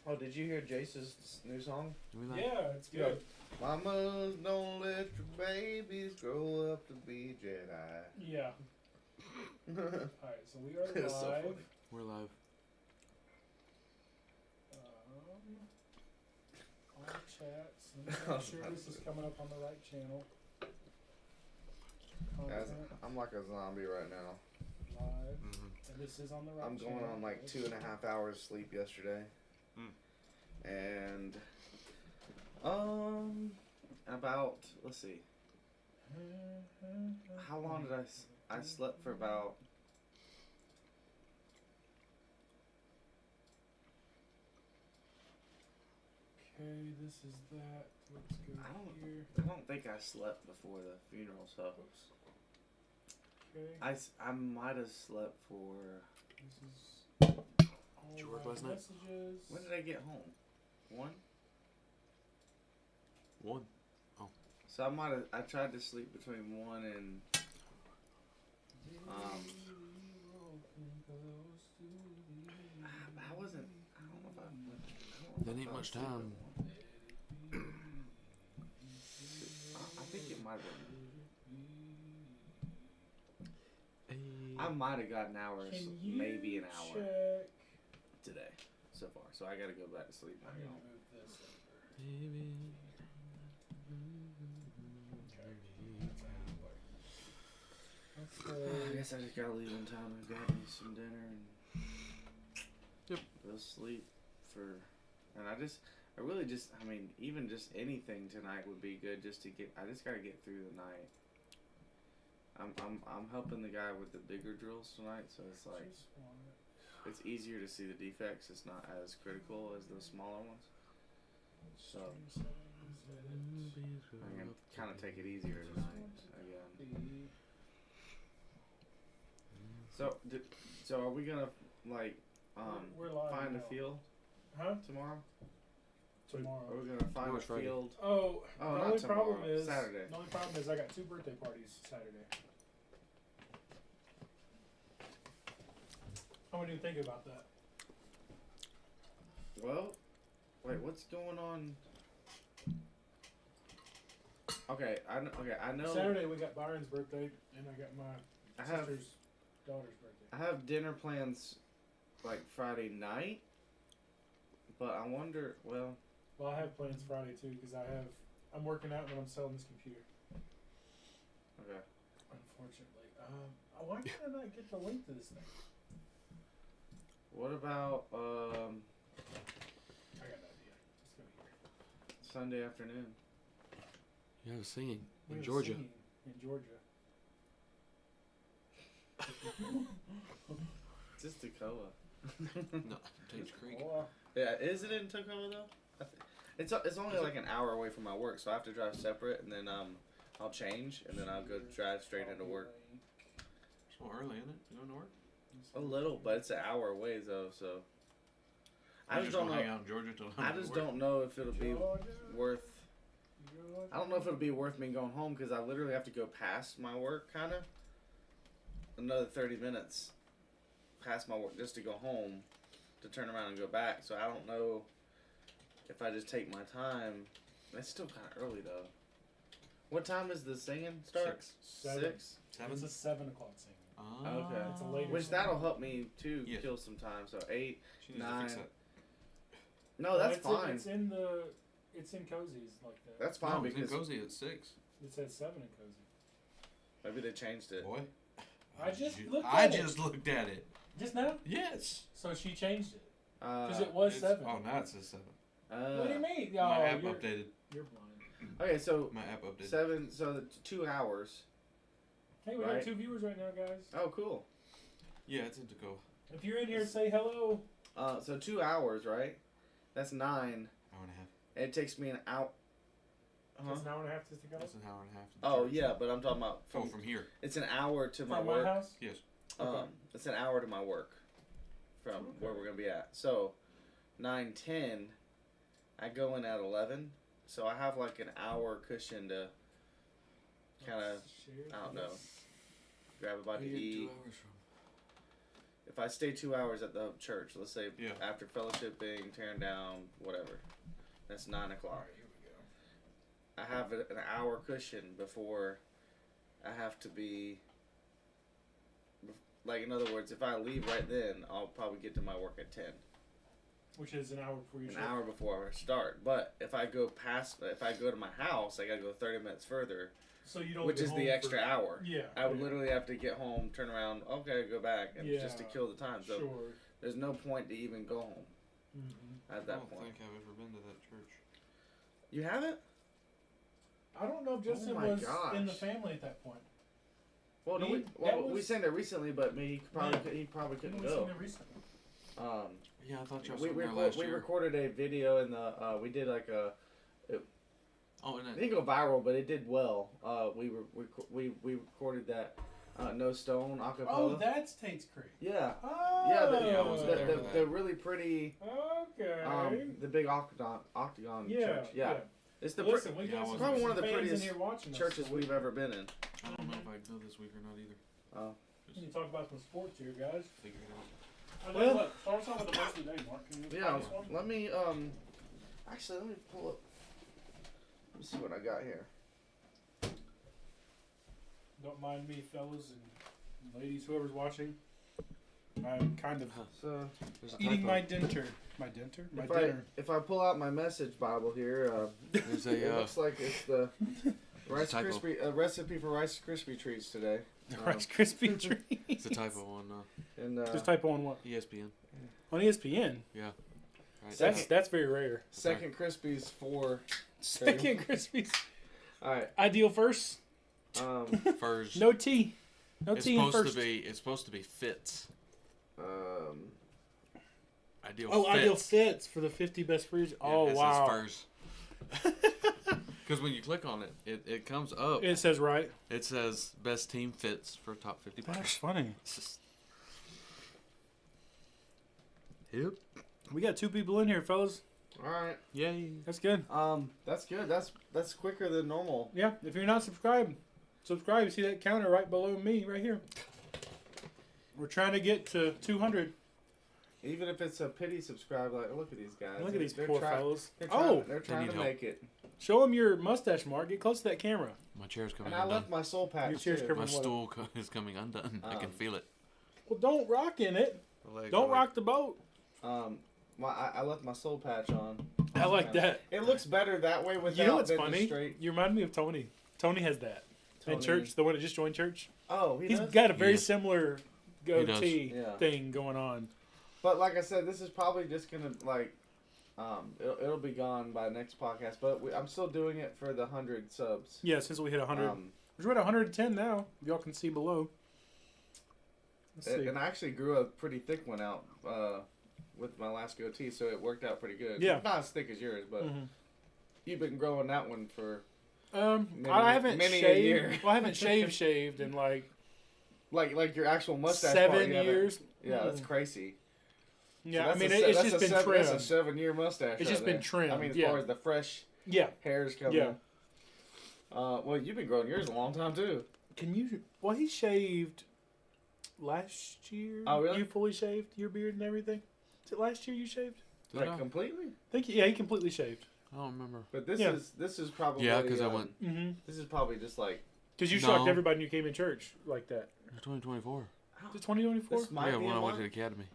Oh, did you hear Jace's new song? Yeah, it's good. Mamas, don't let your babies grow up to be Jedi. Yeah. Alright, so we are live. So funny. We're live. On the chat. So make sure this is coming up on the right channel. I'm like a zombie right now. Live. And this is on the right I'm channel. going on like 2.5 hours sleep yesterday. And about, let's see, how long did I slept for about, okay, this is that. Let's go here. I don't think I slept before the funeral, so Okay. I might have slept for, This is all Did you work my last night? messages. when did I get home? 1? 1. So I tried to sleep between 1 and, I don't know if I That ain't much time. I think it might have been. I might have got an hour, maybe an hour Check. today so far. So I gotta go back to sleep. I'm gonna move this over. Baby. I guess I just gotta leave in time and grab me some dinner and go sleep even just anything tonight would be good just to get. I just gotta get through the night. I'm helping the guy with the bigger drills tonight, so it's like it's easier to see the defects. It's not as critical as those smaller ones. So I'm gonna kind of take it easier tonight again. So are we gonna like we're live find now. a field? Huh? Tomorrow? Tomorrow. Are we gonna find a Friday. field? Oh, the not only tomorrow. problem is Saturday. The only problem is I got 2 birthday parties Saturday. What do you think about that? Well, wait, what's going on? Okay, I know. Saturday we got Byron's birthday, and I got my sister's daughter's birthday. I have dinner plans like Friday night, but I wonder. Well, I have plans Friday too because I'm working out and I'm selling this computer. okay. Unfortunately, why can I not get the link to this thing? What about I got an idea. Let's go here. Sunday afternoon? Yeah, I was singing We in were Georgia. singing in Georgia. It's just Toccoa. No, Tate's Creek. Oh, Yeah, is it in Toccoa though? It's only like an hour away from my work, so I have to drive separate, and then I'll change, and then I'll go drive straight into work. It's more early, isn't it? You going to work? A little, but it's an hour away though, so I just don't know. Hang out in Georgia till I just don't know if it'll be Georgia, worth. Georgia. I don't know if it'll be worth me going home because I literally have to go past my work, kind of. Another 30 minutes past my work just to go home, to turn around and go back. So I don't know if I just take my time. It's still kind of early though. What time is the singing start? 7. 6? It's a 7 o'clock singing. Okay. It's a later Which singing. that'll help me too Yes. kill some time. So 8, She needs to fix 9. that. No, that's it's fine. It's in Cozy's like that. That's fine No, it's in because Cozy at 6. It says 7 in Cozy. maybe they changed it. Boy. I just looked at it. Just now? Yes. So she changed it because Uh, it was 7. Oh, now it says 7. What do you mean? My Oh, app you're, updated. You're blind. Okay, so My app updated. 7. So the 2 hours. Hey, we Right. have 2 viewers right now, guys. Oh, cool. Yeah, it's in Tacoma. If you're in here, say hello. So 2 hours, right? That's 9. Hour and a half. It takes me an hour. It's an hour and a half to go. That's an hour and a half. to Oh church. yeah, but I'm talking about From here. It's an hour to my From work. my house? Yes. Okay. It's an hour to my work from where we're gonna be at. So 9:10, I go in at 11, so I have like an hour cushion to kind of, I don't know, grab a bite to Where you get eat. 2 hours from? if I stay 2 hours at the church, let's say Yeah. after fellowshipping, tearing down, whatever, that's 9 All o'clock. right, here we go. I have an hour cushion before I have to be. Like, in other words, if I leave right then, I'll probably get to my work at 10. Which is an hour before you An show. hour before I start. But if I go to my house, I gotta go 30 minutes further, So you don't. which get is home the extra for, hour. Yeah. I would yeah. literally have to get home, turn around, okay, go back, and just to Yeah, kill the time. So Sure. there's no point to even go home Mm-hmm. at I that don't point. think I've ever been to that church. You haven't? I don't know if Justin my was in the gosh. family at that point. Well, no, Me? we was- sang there recently, but he probably Yeah. he probably When couldn't we seen go. it recently. Yeah, I thought y'all We were there last year. recorded a video in the we did like a Oh, and it then, didn't go viral, but it did well. We recorded that No Stone acapella. Oh, that's Tate's Creek. Yeah. Oh. Yeah, Yeah, I wasn't there for that. the really pretty, Okay. the big octagon yeah. church. Yeah. It's the Listen, we Yeah, I got some, wasn't- probably one of some the fans prettiest in here watching us, churches so we've ever been in. I don't know if I'd go this week or not either. Oh. We can talk about some sports here, guys. Figure it out. Well, what? Start us off with the most of the day, Mark. Can you Yeah, find this one? let me actually let me pull up. Let me see what I got here. Don't mind me, fellas and ladies, whoever's watching. I'm kind of So There's a eating typo. my dinner. My dinner? if I pull out my message Bible here, There's it a looks like it's the Rice typo. Krispie recipe for Rice Krispie treats today. Rice Krispie treats. it's a typo on And Just typo on what? ESPN. On ESPN. Yeah. Right. That's very rare. second Krispies for. Second Krispies. All right. Ideal first. First. No T. No it's T in supposed first. to be. It's supposed to be fits. Ideal. Oh, fits. ideal fits for the 50 best fruits. Yeah, Oh, it wow. says first. Because when you click on it, it comes up. It says right. It says best team fits for top 50 That's players. funny. It's just- Yep. We got 2 people in here, fellas. All right. Yay. That's good. That's good. That's quicker than normal. Yeah, if you're not subscribed, subscribe. You see that counter right below me, right here. We're trying to get to 200. Even if it's a pity subscribe, like look at these guys. Look at these They're poor try- fellas. They're trying, Oh, they're trying need to help. make it. show them your mustache, Mark. Get close to that camera. My chair's coming And I left undone. my soul patch Your chair's too. covered. My stool is coming undone. I can feel it. Well, don't rock in it. The leg- Don't the leg- rock the boat. I left my soul patch on. I like that. It looks better that way without You know what's than just funny? straight. You remind me of Tony. Tony has that. In Tony. church, the one that just joined church. Oh, He's does? got a very Yeah. similar does. goatee Yeah. thing going on. But like I said, this is probably just gonna like, it'll be gone by next podcast. But I'm still doing it for the 100 subs. Yeah, since we hit 100. We're at 110 now. Y'all can see below. Let's see. And I actually grew a pretty thick one out with my last goatee, so it worked out pretty good. Yeah. Not as thick as yours, but Mhm. you've been growing that one for I haven't many a shaved. year. Well, I haven't shaved in like like your actual mustache. part, 7 you haven't- years. Yeah, that's crazy. Yeah, So I mean, that's it's that's just been That's a trimmed. 7-year mustache. It's just right been there. trimmed, I mean, as yeah. far as the fresh Yeah. hairs coming. Yeah. Well, you've been growing yours a long time too. Can you? Well, he shaved last year. Oh, really? You fully shaved your beard and everything? Is it last year you shaved? Did Like I? completely. I think yeah, he completely shaved. I don't remember. But this Yeah. is probably Yeah, because I went Mm-hmm. This is probably just like Because you No. shocked everybody when you came in church like that. 2024. Is it 2024? this might Yeah, be when a I went to month. the academy.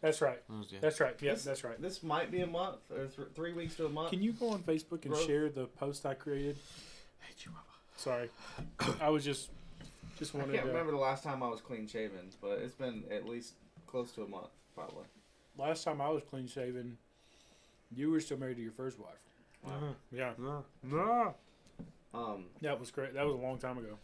That's right. That was, yeah. That's right. Yeah, This- that's right. This might be a month or 3 weeks to a month. Can you go on Facebook and Bro. share the post I created? Sorry, I was just I wanted can't to. remember the last time I was clean shaven, but it's been at least close to a month, probably. Last time I was clean shaven, you were still married to your first wife. Wow. Yeah, No. that was great. That was a long time ago.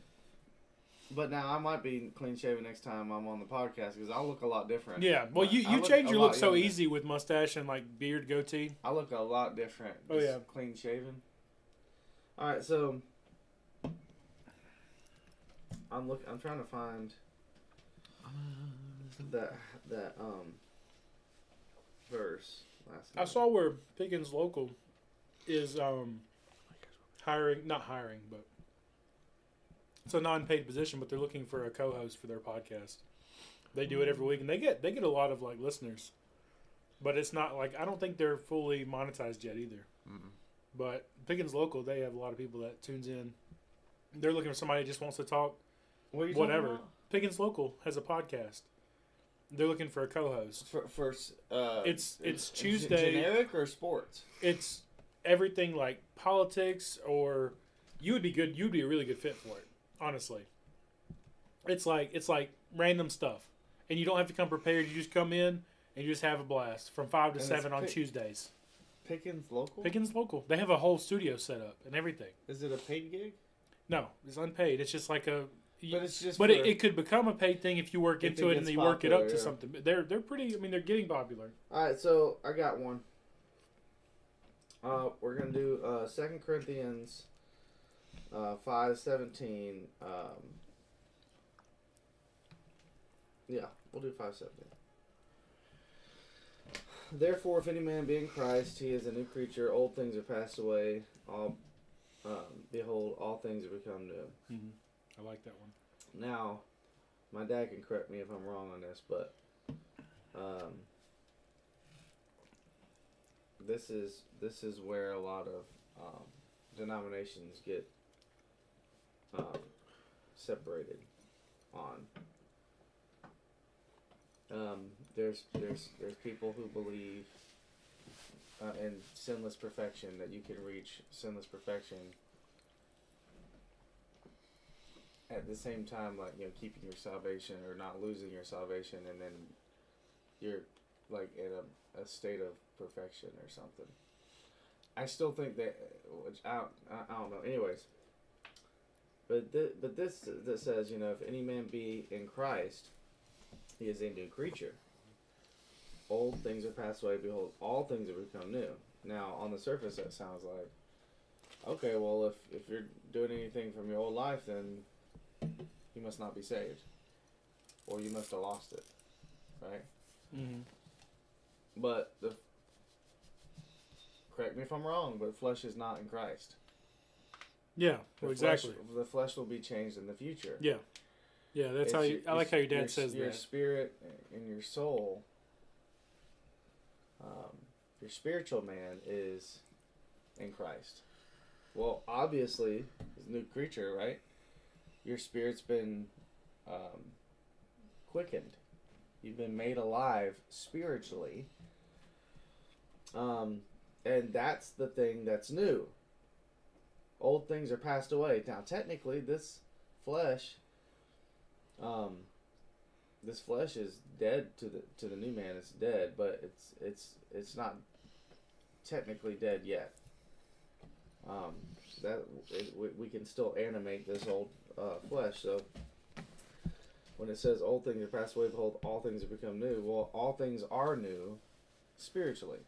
But now I might be clean shaven next time I'm on the podcast because I'll look a lot different. Yeah, well, I you look changed a your lot look so younger. easy with mustache and like beard, goatee. I look a lot different. Oh, just yeah. clean shaven. All right, so I'm trying to find that verse last I night. saw where Pickens Local is hiring, not hiring, but it's a non-paid position, but they're looking for a co-host for their podcast. They do it every week, and they get a lot of like listeners. But it's not like I don't think they're fully monetized yet either. Mm-mm. But Pickens Local, they have a lot of people that tunes in. They're looking for somebody who just wants to talk. What are you Whatever. talking about? Pickens Local has a podcast. They're looking for a co-host. For It's Tuesday. Generic or sports? It's everything like politics, or you would be good. You'd be a really good fit for it. Honestly, it's like random stuff, and you don't have to come prepared. You just come in and you just have a blast from 5 to And 7 on it's Tuesdays. Pickens Local? Pickens Local. They have a whole studio set up and everything. Is it a paid gig? No, it's unpaid. It's just like a. But it's just. But it could become a paid thing if you work If into it it and gets you work it up popular, to yeah. something. But they're pretty. I mean, they're getting popular. All right, so I got one. We're gonna do 2 Corinthians 5:17. Yeah, we'll do 5:17. Therefore, if any man be in Christ, he is a new creature. Old things are passed away. All behold, all things are become new. Mm-hmm. I like that one. Now, my dad can correct me if I'm wrong on this, but this is where a lot of denominations get separated on. There's people who believe in sinless perfection, that you can reach sinless perfection at the same time, like, you know, keeping your salvation or not losing your salvation, and then you're like in a state of perfection or something. I still think that, which I don't know. Anyways, but this that says, you know, if any man be in Christ, he is a new creature. Old things are passed away. Behold, all things have become new. Now, on the surface, that sounds like, okay, well, if you're doing anything from your old life, then you must not be saved, or you must have lost it, right? Mm-hmm. But correct me if I'm wrong, but flesh is not in Christ. Yeah, well, exactly. The flesh will be changed in the future. Yeah, yeah. That's how you. I like how your dad says your that. Spirit and your soul. Your spiritual man is in Christ. Well, obviously, he's a new creature, right? Your spirit's been quickened. You've been made alive spiritually. And that's the thing that's new. Old things are passed away. Now, technically, this flesh is dead to the new man. It's dead, but it's not technically dead yet. We can still animate this old flesh. So when it says old things are passed away, behold, all things have become new. Well, all things are new spiritually,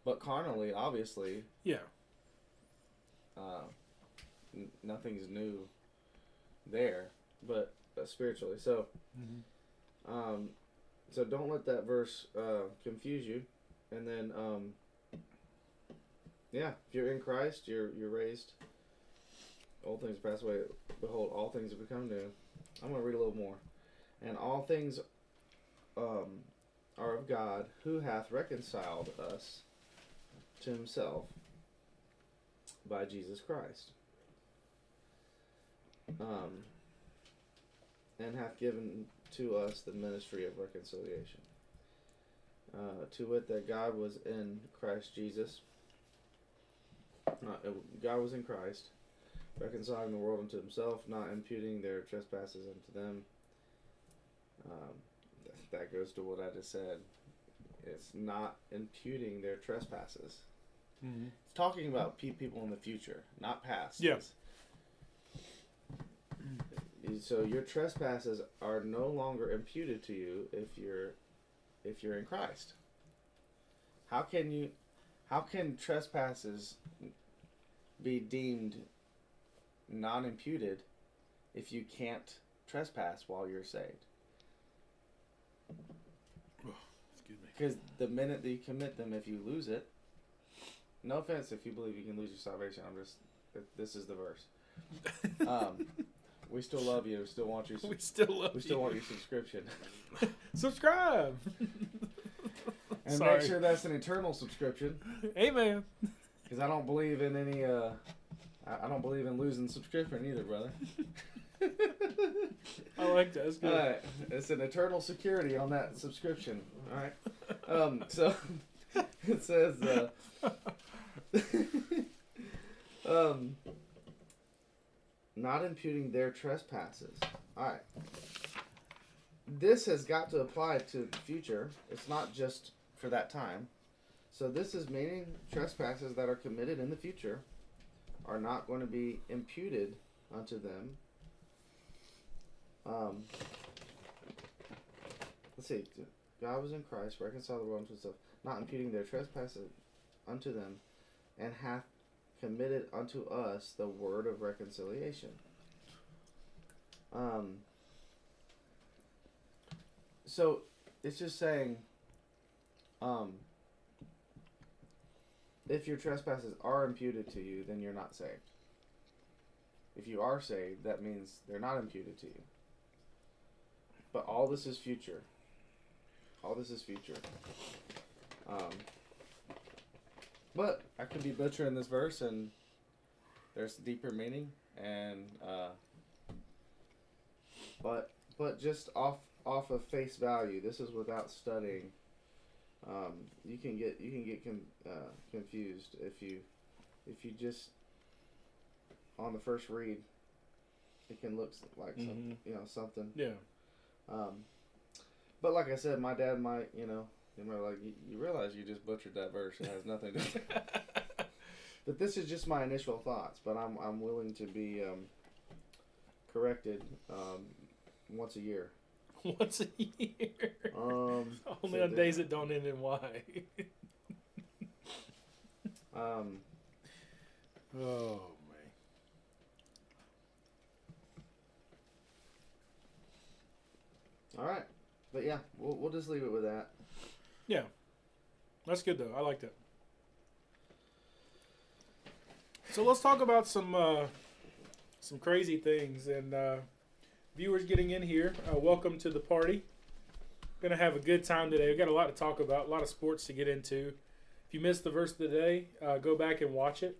but carnally, obviously, Yeah. Nothing's new there, but spiritually. So, so don't let that verse confuse you. And then, yeah, if you're in Christ, you're raised. Old things pass away. Behold, all things have become new. I'm going to read a little more. And all things are of God, who hath reconciled us to himself by Jesus Christ, and hath given to us the ministry of reconciliation. To wit, that God was in Christ Jesus. God was in Christ, reconciling the world unto himself, not imputing their trespasses unto them. That goes to what I just said. It's not imputing their trespasses. Mm-hmm. It's talking about people in the future, not past. Yeah. So your trespasses are no longer imputed to you if you're in Christ. How can trespasses be deemed non-imputed if you can't trespass while you're saved? Excuse me. Because the minute that you commit them, if you lose it, no offense if you believe you can lose your salvation, this is the verse. We still love you. We still want your. We still love We you. still want your subscription. Subscribe. And Sorry. make sure that's an eternal subscription. Amen. Because I don't believe in any. I don't believe in losing subscription either, brother. I like that. That's good. All right, it's an eternal security on that subscription. All right. So it says. Not imputing their trespasses. All right. This has got to apply to the future. It's not just for that time. So this is meaning trespasses that are committed in the future are not going to be imputed unto them. Let's see. God was in Christ, reconciled the world unto himself, not imputing their trespasses unto them, and hath committed unto us the word of reconciliation. So it's just saying, if your trespasses are imputed to you, then you're not saved. If you are saved, that means they're not imputed to you. But all this is future. All this is future. But I could be butchering this verse, and there's deeper meaning, and but just off of face value, this is without studying. You can get confused if you just on the first read, it can look like something, something. Yeah. But like I said, my dad might, like, you realize you just butchered that verse. It has nothing to do. But this is just my initial thoughts. But I'm willing to be corrected once a year. Once a year. Only so on days that don't end in Y. Oh man. All right, but yeah, we'll just leave it with that. Yeah, that's good though. I like that. So let's talk about some crazy things, and viewers getting in here. Welcome to the party. Gonna have a good time today. We've got a lot to talk about, a lot of sports to get into. If you missed the verse of the day, go back and watch it.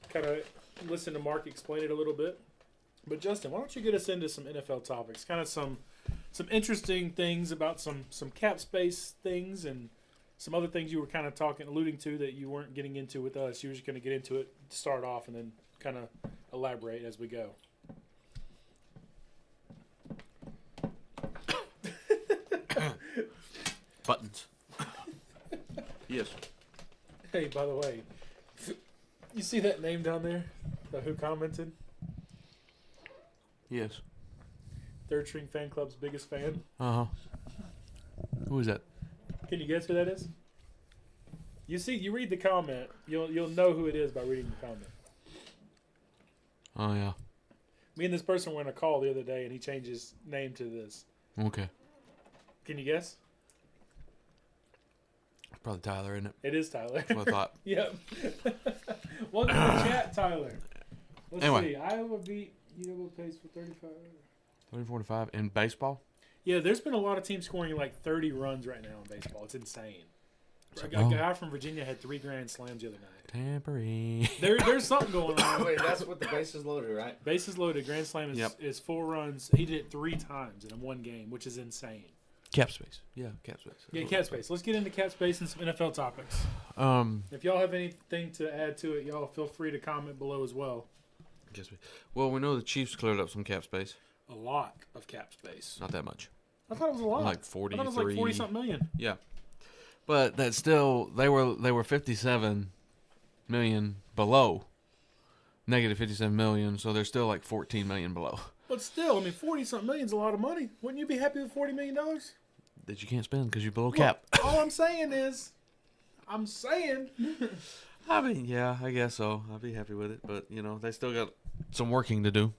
Kind of listen to Mark explain it a little bit. But Justin, why don't you get us into some NFL topics? Kind of some interesting things about some cap space things and some other things you were kind of alluding to that you weren't getting into with us. You were just going to get into it to start off and then kind of elaborate as we go. Buttons. Yes. Hey, by the way, you see that name down there? Who commented? Yes. Third String Fan Club's biggest fan. Uh-huh. Who is that? Can you guess who that is? You read the comment. You'll know who it is by reading the comment. Oh, yeah. Me and this person were on a call the other day, and he changed his name to this. Okay. Can you guess? Probably Tyler, isn't it? It is Tyler. That's what I thought. Yep. Welcome to the chat, Tyler. Let's Anyway. see. Iowa beat UW pace for 35. 30-45 in baseball? Yeah, there's been a lot of teams scoring like 30 runs right now in baseball. It's insane. A Oh. guy from Virginia had 3 grand slams the other night. Tampering. There's something going on. Wait, that's with the bases loaded, right? Bases loaded. Grand slam is 4 runs. He did it 3 times in one game, which is insane. Cap space. Yeah, cap space. Yeah, cap space. Let's get into cap space and some NFL topics. If y'all have anything to add to it, y'all feel free to comment below as well. Cap space. Well, we know the Chiefs cleared up some cap space. A lot of cap space. Not that much. I thought it was a lot. Like 43. I thought it was like 40-something million. Yeah. But that's still, they were 57 million below. Negative 57 million, so they're still like 14 million below. But still, 40-something million is a lot of money. Wouldn't you be happy with $40 million? That you can't spend because you're below cap. All I'm saying is, I mean, yeah, I guess so. I'd be happy with it. But, they still got some working to do.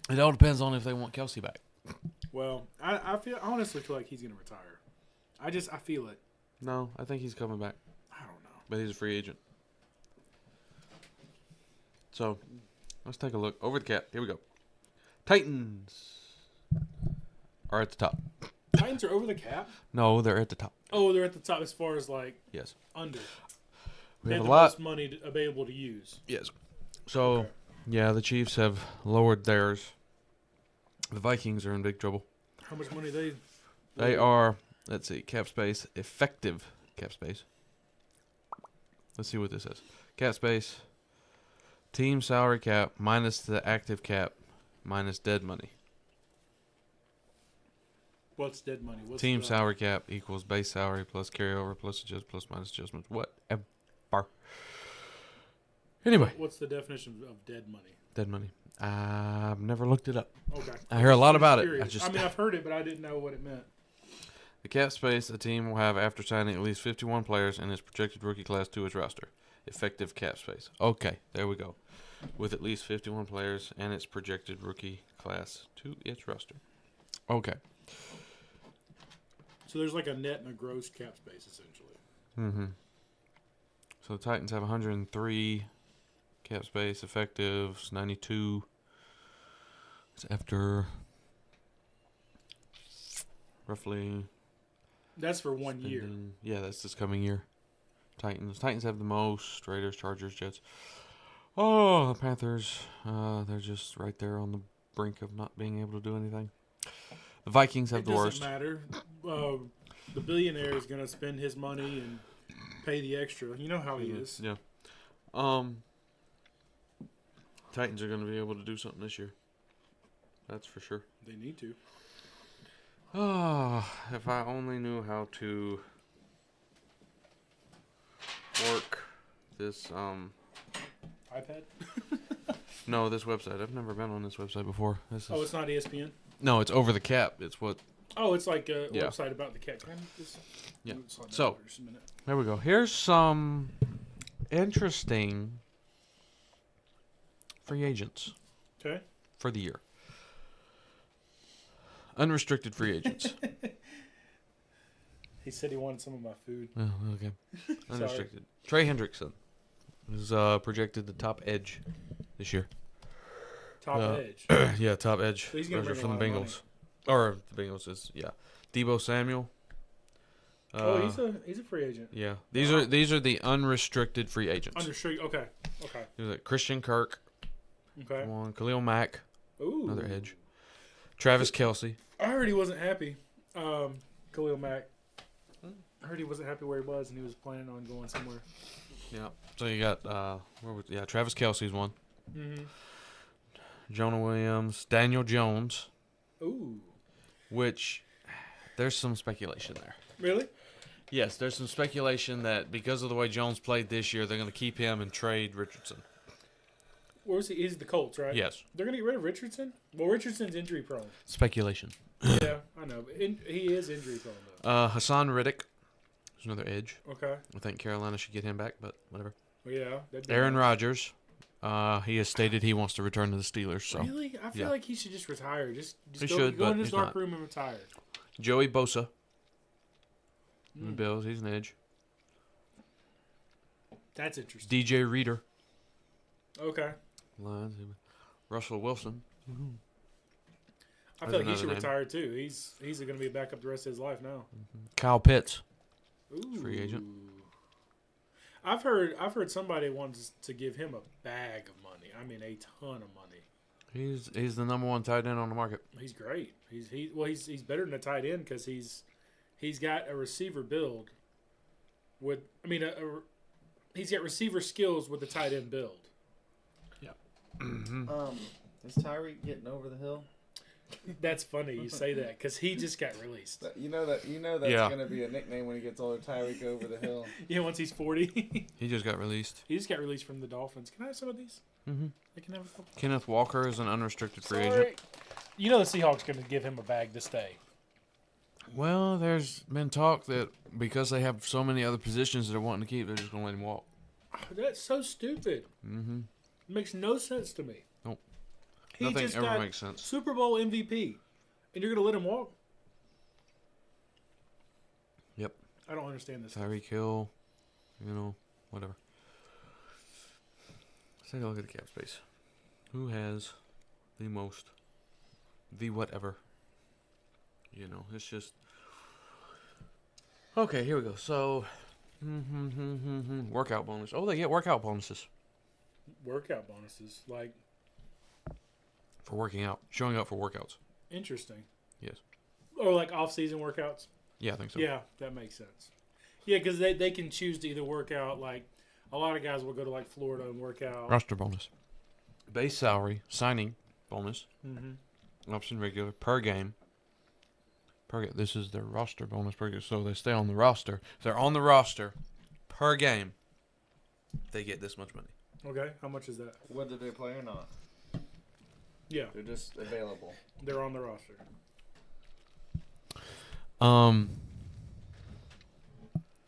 It all depends on if they want Kelsey back. Well, I honestly feel like he's going to retire. I feel it. No, I think he's coming back. I don't know. But he's a free agent. So, let's take a look. Over the cap. Here we go. Titans are at the top. Titans are over the cap. No, they're at the top. Oh, they're at the top as far as like Yes. under. We They have have a the lot. most money available to use. Yes. So, Okay. yeah, the Chiefs have lowered theirs. The Vikings are in big trouble. How much money they? They are, let's see, cap space, effective cap space. Let's see what this is. Cap space, team salary cap, minus the active cap, minus dead money. What's dead money? What's Team the- salary cap equals base salary plus carryover plus adjust plus minus adjustments. Whatever. Anyway, What's the definition of dead money? dead money. I've never looked it up. Okay. I hear a lot Just about it. curious. I mean, I've heard it, but I didn't know what it meant. The cap space a team will have after signing at least 51 players in its projected rookie class to its roster. Effective cap space. Okay, there we go. With at least 51 players and its projected rookie class to its roster. Okay. So there's like a net and a gross cap space, essentially. Mm-hmm. So the Titans have 103 cap space. Effectives 92. It's after roughly... That's for 1 year. Yeah, that's this coming year. Titans have the most. Raiders, Chargers, Jets. Oh, the Panthers. They're just right there on the brink of not being able to do anything. The Vikings have It the worst. doesn't matter. The billionaire is going to spend his money and pay the extra. You know how he is. Yeah. Titans are going to be able to do something this year. That's for sure. They need to. Oh, if I only knew how to work this, iPad? no, this website. I've never been on this website before. Oh, it's not ESPN? No, it's over the cap. It's what, Oh, it's like a Yeah. website about the cat. Can I make this? Yeah. Ooh, it's on So- there. Just a minute. there we go. Here's some interesting free agents Okay. for the year. Unrestricted free agents. He said he wanted some of my food. Oh, okay. Unrestricted. Trey Hendrickson is projected the top edge this year. Top edge. Yeah, top edge So he's gonna rusher bring from a the lot of Bengals. Or the Bengals is Debo Samuel. Oh, he's a free agent. Yeah. These are the unrestricted free agents. Unrestricted. Okay. There's like Christian Kirk, Okay. one Khalil Mack, Ooh. another edge. Travis Kelce. I heard he wasn't happy. Khalil Mack. I heard he wasn't happy where he was, and he was planning on going somewhere. Yeah. So you got Travis Kelce's one. Mm-hmm. Jonah Williams, Daniel Jones, Ooh. which there's some speculation there. Really? Yes, there's some speculation that because of the way Jones played this year, they're going to keep him and trade Richardson. Where is he? He's the Colts, right? Yes. They're gonna get rid of Richardson. Well, Richardson's injury prone. Speculation. Yeah, I know. But he is injury prone though. Hassan Riddick is another edge. Okay. I think Carolina should get him back, but whatever. Well, yeah. that'd be Aaron nice. Rodgers. He has stated he wants to return to the Steelers. So Really? I feel yeah. like he should just retire. Just He go, should, go but in his he's locker not. room and retire. Joey Bosa. The Mm. Bills. He's an edge. That's interesting. DJ Reader. Okay. Lions. Russell Wilson. I There's feel like he should another name. retire too. He's going to be a backup the rest of his life now. Kyle Pitts. Ooh. Free agent. I've heard somebody wants to give him a bag of money. I mean, a ton of money. He's the number one tight end on the market. He's great. He's better than a tight end because he's got a receiver build. He's got receiver skills with the tight end build. Is Tyreek getting over the hill? That's funny you say that because he just got released. You know that's Yeah. gonna be a nickname when he gets older. Tyreek over the hill. Yeah, once he's 40, He just got released. he just got released from the Dolphins. Can I have some of these? Mm-hmm. I can have a couple. Kenneth Walker is an unrestricted free Sorry. agent. You know the Seahawks going to give him a bag to stay. Well, there's been talk that because they have so many other positions that they're wanting to keep, they're just going to let him walk. That's so stupid. Mm-hmm. It makes no sense to me. Nope. He Nothing just ever got makes sense. Super Bowl MVP, and you're going to let him walk? Yep. I don't understand this. Tyreek Hill, whatever. Let's take a look at the cap space. Who has the most the whatever. You know, it's just. Okay, here we go. So, workout bonus. Oh, they get workout bonuses Workout bonuses, like for working out, showing up for workouts. interesting. Yes. Or like off-season workouts. Yeah, I think so. Yeah, that makes sense. Yeah, because they can choose to either work out. Like a lot of guys will go to like Florida and work out. Roster bonus. Base salary, signing bonus, Mm-hmm. option regular, per game. This is their roster bonus per game, so they stay on the roster. If they're on the roster per game, they get this much money. Okay, how much is that? Whether they play or not, Yeah, they're just available. they're on the roster.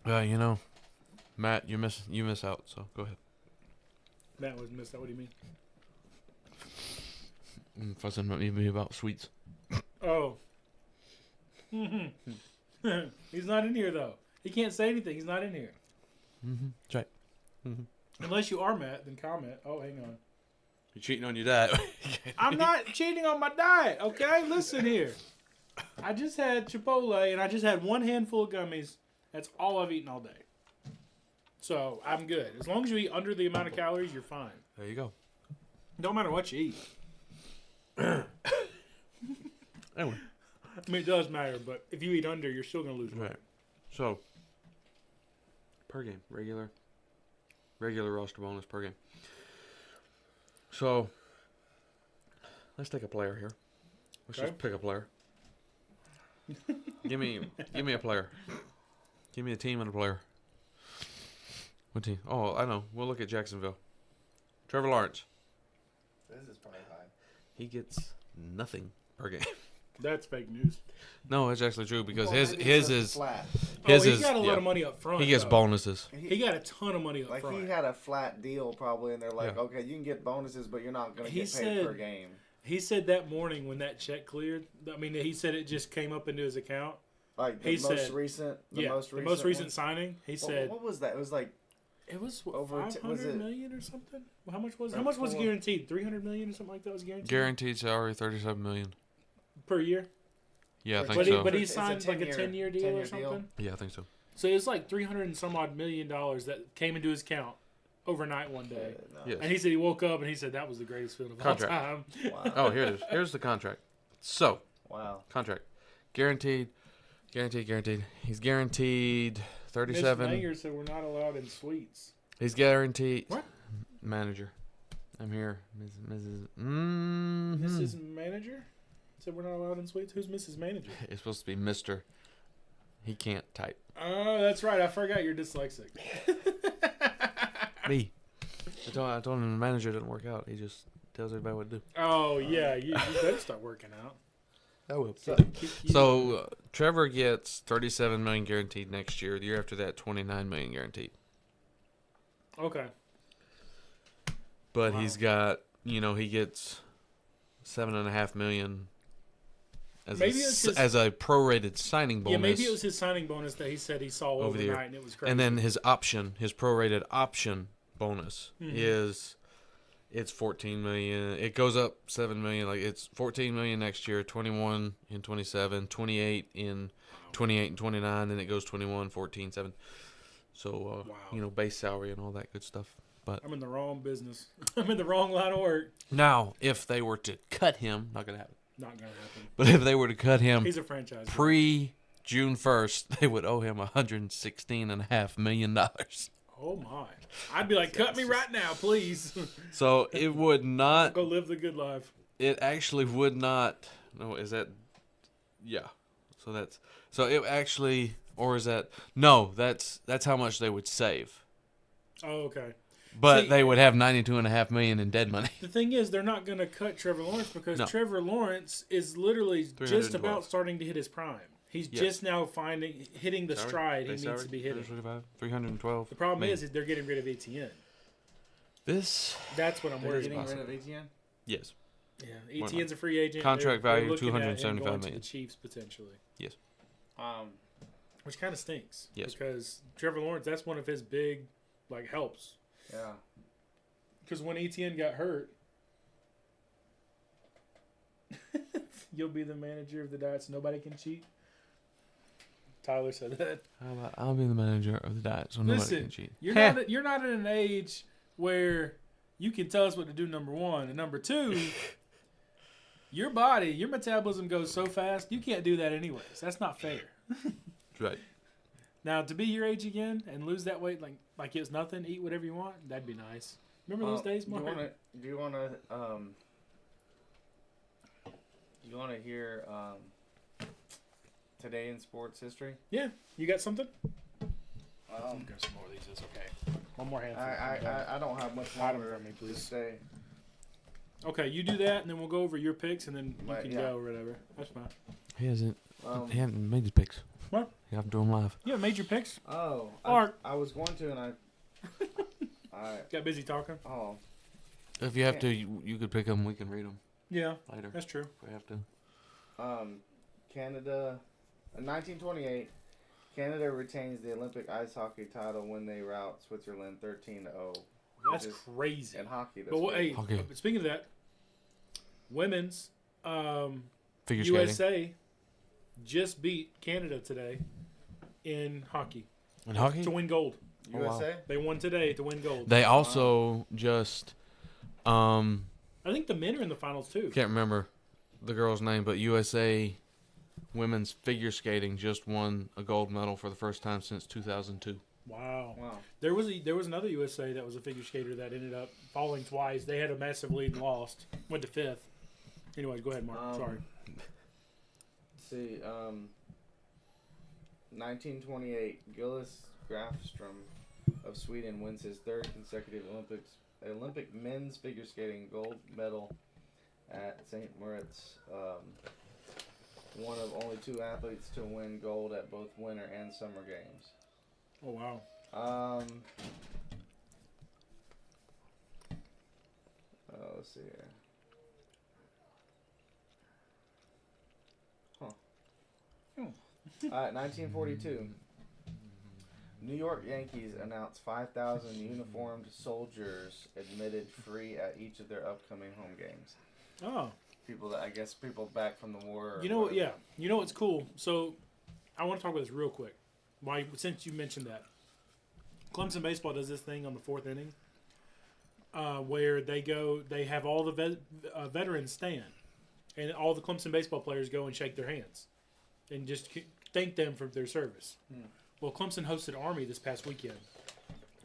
You know, Matt, you miss out. So go ahead. Matt was missed out. What do you mean? Fussing at me about sweets. Oh. He's not in here though. He can't say anything. He's not in here. That's right. Unless you are Matt, then comment. Oh, hang on. You're cheating on your diet. I'm not cheating on my diet, okay? Listen here. I just had Chipotle and I just had one handful of gummies. That's all I've eaten all day. So I'm good. As long as you eat under the amount of calories, you're fine. There you go. Don't matter what you eat. Anyway. I mean, it does matter, but if you eat under, you're still going to lose weight. Right. So, per game, regular roster bonus per game. So, let's take a player here. Let's just pick a player. Give me a player. Give me a team and a player. What team? Oh, I know. We'll look at Jacksonville. Trevor Lawrence. This is probably high. He gets nothing per game. That's fake news. No, it's actually true because his is flat. his he is got a lot of money up front. he gets though. bonuses. He got a ton of money up Like front. he had a flat deal probably, and they're like, Yeah. okay, you can get bonuses, but you're not going to He get paid said- per game. He said that morning when that check cleared. I mean, he said it just came up into his account. Like He the most said- recent, The most one? recent signing. He said What was that? It was like it was over over t- 500 was it- million or something. Well, how much was Or how much was four- guaranteed? 300 million or something like that was guaranteed Guaranteed salary $37 million. per year. Yeah, I But think But so. he It's a signed like a 10-year 10-year deal or 10-year deal. something. Yeah, I think so. So it was like 300 and some odd $1 million that came into his account overnight one day. no. Yes. And he said he woke up and he said that was the greatest feeling of Contract. all time. Wow. Oh, here it is. Here's the contract. So, Wow. contract. Guaranteed. He's guaranteed Miss 37. Manger said we're not allowed in suites. He's guaranteed. What? Manager. I'm here. Mrs. Mrs. Manager said we're not allowed in suites. Who's Mrs. Manager? It's supposed to be Mr. He can't type. Oh, that's right. I forgot you're dyslexic. Me. I told him the manager didn't work out. He just tells everybody what to do. Oh yeah, you better start working out. I will. You- So Trevor gets $37 million guaranteed next year. The year after that, $29 million guaranteed. okay. But Wow. he's got, he gets $7.5 million as Maybe it's his- as a prorated signing bonus. Yeah, maybe it was his signing bonus that he said he saw Over the year. overnight, and it was crazy. And then his prorated option bonus is it's $14 million. It goes up $7 million. Like it's $14 million next year, 21 in 27, 28 in 28 and 29, then it goes 21, 14, 7. So Wow. base salary and all that good stuff. But I'm in the wrong business. I'm in the wrong line of work. now, if they were to cut him, not gonna happen. Not gonna happen. But if they were to cut him He's a franchise. guy. pre-June 1st, they would owe him $116.5 million. Oh my! I'd be like, cut me right now, please. So it would not. Go live the good life. It actually would not. No, is that? Yeah. So it actually, or is that? No, that's how much they would save. Oh, okay. But See- they would have $92.5 million in dead money. The thing is, they're not going to cut Trevor Lawrence because No. Trevor Lawrence is literally just 312. about starting to hit his prime. He's Yes. just now hitting the stride he Base needs salary? to be hitting. 312. The problem million. is they're getting rid of ETN. This. That's what I'm worried Getting about. rid of ATN? Yes. Yeah, Why ETN's a free agent. Contract They're value, looking at him $275 going to million. the Chiefs potentially, which kind of stinks. Yes. Because Trevor Lawrence, that's one of his big helps. Yeah. Because when ETN got hurt, You'll be the manager of the diet so nobody can cheat. Tyler said that. How about I'll be the manager of the diet so nobody Listen, can cheat. you're not at an age where you can tell us what to do, number one. And number two, your body, your metabolism goes so fast, you can't do that anyways. That's not fair. Right. Now, to be your age again and lose that weight like it's nothing, eat whatever you want, that'd be nice. Remember those days, Mark? Do you want to hear today in sports history? Yeah. You got something? Um, Grab some more of these. It's okay. One more handful. I don't have much Item longer from me, please. to say. Okay, you do that, and then we'll go over your picks, and then you can Yeah. go or whatever. That's fine. He hasn't made his picks. What? You have to do them live. Yeah, major picks. Oh, Mark. I was going to, and I Got busy talking. oh. If you have to, you could pick them. We can read them Yeah, later. that's true. If we have to. Canada, in 1928, Canada retains the Olympic ice hockey title when they rout Switzerland 13-0. That's crazy. In hockey, that's But hey, Hockey. speaking of that, women's Figure USA skating. just beat Canada today in hockey In hockey? to win gold. Oh, wow. USA. They won today to win gold. They also just I think the men are in the finals too. can't remember the girl's name, but USA women's figure skating just won a gold medal for the first time since 2002. Wow. Wow. There was another USA that was a figure skater that ended up falling twice. They had a massive lead and lost. Went to fifth. Anyway, go ahead, Mark. Sorry. Let's see, 1928, Gillis Grafström of Sweden wins his third consecutive Olympic men's figure skating gold medal at St. Moritz. One of only two athletes to win gold at both winter and summer games. Oh wow. Let's see here. All right, 1942. New York Yankees announce 5,000 uniformed soldiers admitted free at each of their upcoming home games. Oh. People back from the war. You know what? Yeah. You know what's cool? So, I want to talk about this real quick. Why? Since you mentioned that, Clemson Baseball does this thing on the fourth inning, where they have all the veterans stand, and all the Clemson baseball players go and shake their hands, and just thank them for their service. Well, Clemson hosted Army this past weekend,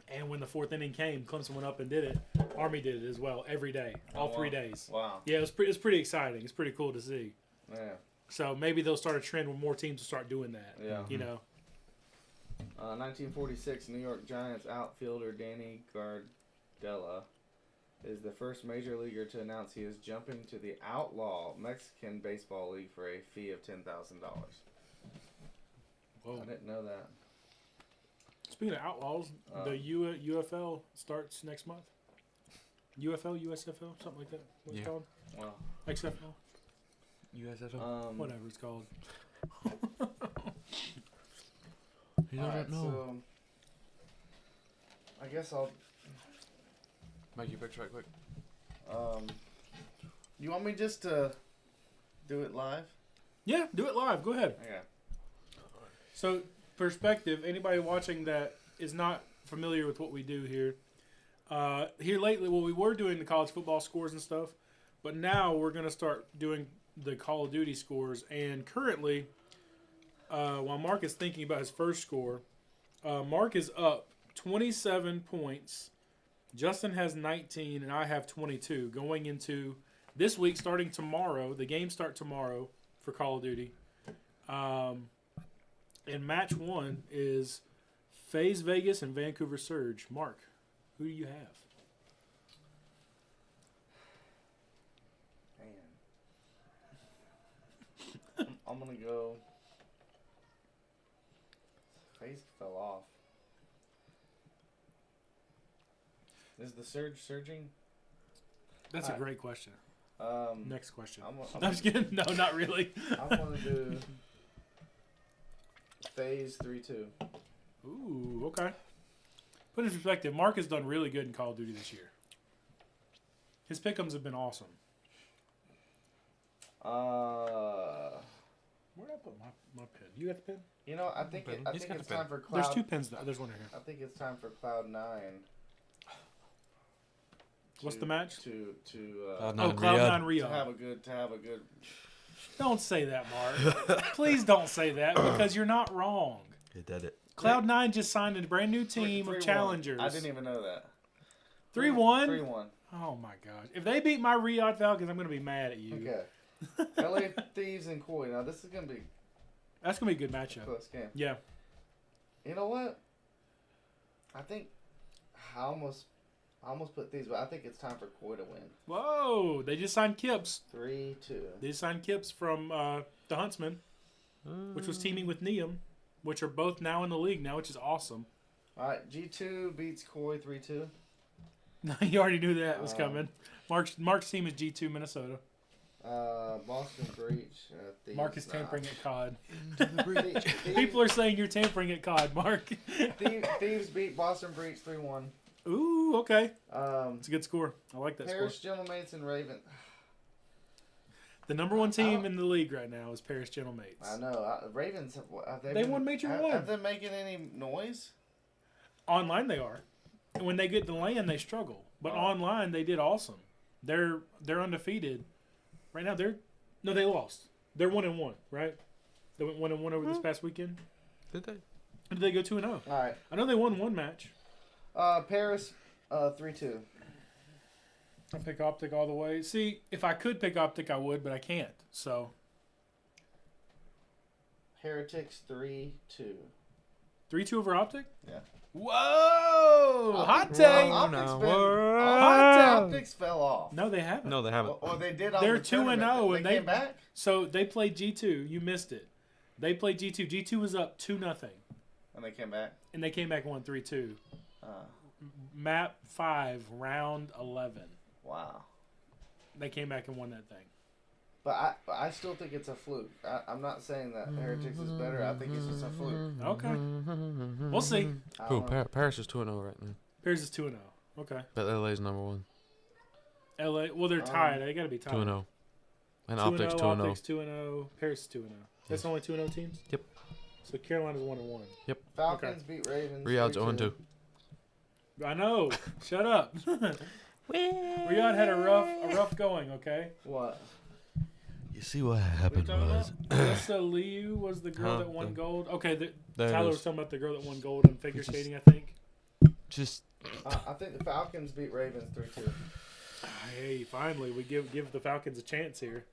and when the fourth inning came, Clemson went up and did it. Army did it as well every day, all 3 days. Wow. Yeah, it's pretty exciting. It's pretty cool to see. Yeah. So maybe they'll start a trend where more teams will start doing that. Yeah. You know. 1946, New York Giants outfielder Danny Gardella is the first major leaguer to announce he is jumping to the outlaw Mexican Baseball League for a fee of $10,000. Whoa. I didn't know that. Speaking of outlaws, the UFL starts next month. UFL, USFL, something like that. What's it called? Wow. XFL, USFL? whatever it's called. You don't know. So, I guess I'll. Make your picks right quick. You want me just to do it live? Yeah, do it live. Go ahead. Okay. So, perspective, anybody watching that is not familiar with what we do here. Here lately, well, we were doing the college football scores and stuff, but now we're going to start doing the Call of Duty scores. And currently, while Mark is thinking about his first score, Mark is up 27 points. Justin has 19, and I have 22. Going into this week, starting tomorrow, the games start tomorrow for Call of Duty. And match one is FaZe Vegas and Vancouver Surge. Mark, who do you have? Man. I'm going to go. FaZe fell off. Is the Surge surging? That's a great question. Next question. I'm just kidding. No, not really. I'm going to do FaZe 3-2. Ooh, okay. Put in perspective, Mark has done really good in Call of Duty this year. His pick'ems have been awesome. Where'd I put my pen? You got the pen? You know, I think He's got it's the pen. time for Cloud. There's 2 pens. There's one right here. I think it's time for Cloud 9. What's the match? Cloud9 Cloud9 to Riyadh. have a good. Don't say that, Mark. Please don't say that because you're not wrong. He did it. Cloud9 just signed a brand new team of 3-1. challengers. I didn't even know that. 3-1? 3-1. Oh, my God. If they beat my Riyadh Falcons, I'm going to be mad at you. Okay. LA Thieves and Koi. Now, this is going to be That's going to be a good a matchup. close game. Yeah. You know what? I think I almost put Thieves, but I think it's time for Koi to win. Whoa. They just signed Kips. 3-2. They just signed Kips from the Huntsman, which was teaming with Neum, which are both now in the league now, which is awesome. All right, G2 beats Koi 3-2. You already knew that was coming. Mark's team is G2 Minnesota. Boston Breach. Thieves, Mark is tampering at COD. Thieves, People are saying you're tampering at COD, Mark. Thieves beat Boston Breach 3-1. Ooh, okay. It's a good score. I like that Paris score. Gentlemates and Raven. The number one team in the league right now is Paris Gentlemates. I know. Ravens have They won Major One. Have they making any noise? Online they are. And when they get to land, they struggle. But online, they did awesome. They're undefeated. Right now, they lost. They're 1-1, right? They went 1-1 over this past weekend. Did they? Or did they go 2-0? All right. I know they won one match. Paris 3-2. I pick Optic all the way. See, if I could pick Optic, I would, but I can't. So Heretics 3-2. 3-2 over Optic? Yeah. Whoa! Hot take! Optics fell off. No, they haven't. No, they haven't. Or they did. They're 2-0, and they came back. So they played G2. You missed it. They played G2. G2 was up 2-0, And they came back. and they came back 1-3-2. Uh, Map 5, round 11. wow. They came back and won that thing. But I still think it's a fluke. I'm not saying that Heretics is better. I think it's just a fluke. Okay. We'll see. Cool. Paris is 2-0 right now. Paris is 2-0. Okay. But LA's number 1. LA, well, they're tied. They got to be tied. 2-0. And 2-0, Optics 2-0. Optics 2-0. Paris is 2-0. That's the only 2-0 teams? Yep. So Carolina's 1-1. Yep. Falcons beat Ravens. Riyadh's 3-2. 0-2. I know. Shut up. Riyadh had a rough going, okay? What? You see what happened was... Alyssa Liu was the girl that won gold. Okay, There it Tyler is. was talking about the girl that won gold in figure skating, I think. Just... I think the Falcons beat Ravens 3-2. Hey, finally, we give the Falcons a chance here.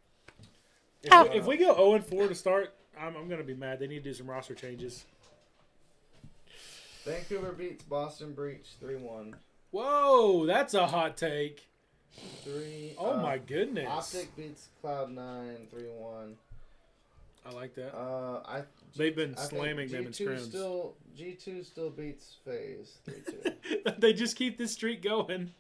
If we go 0-4 to start, I'm going to be mad. They need to do some roster changes. Vancouver beats Boston Breach 3-1. Whoa, that's a hot take. 3. Oh, my goodness. Optic beats Cloud9 3-1. I like that. They've been slamming them in scrims. G2 still beats FaZe 3-2. They just keep this streak going.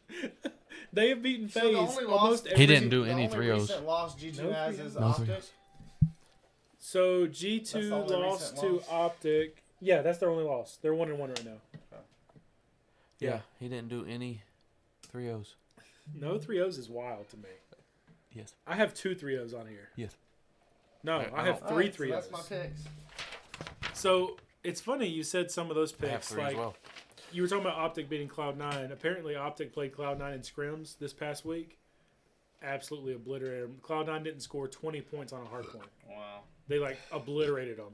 They have beaten FaZe almost every He didn't do any The only 3-0s. recent loss G2 has is No Optic. 3-0s. So That's the G2 only lost recent to loss? Optic. Yeah, that's their only loss. They're 1-1 right now. Yeah, he didn't do any 3-0s. No 3-0s is wild to me. Yes. I have 2 3-0s on here. Yes. No, I have All 3 right, so 3-0s. that's my picks. So it's funny you said some of those I have picks. 3 Like as well. you were talking about Optic beating Cloud9. Apparently, Optic played Cloud9 in scrims this past week. Absolutely obliterated them. Cloud9 didn't score 20 points on a hard point. Wow. They obliterated them.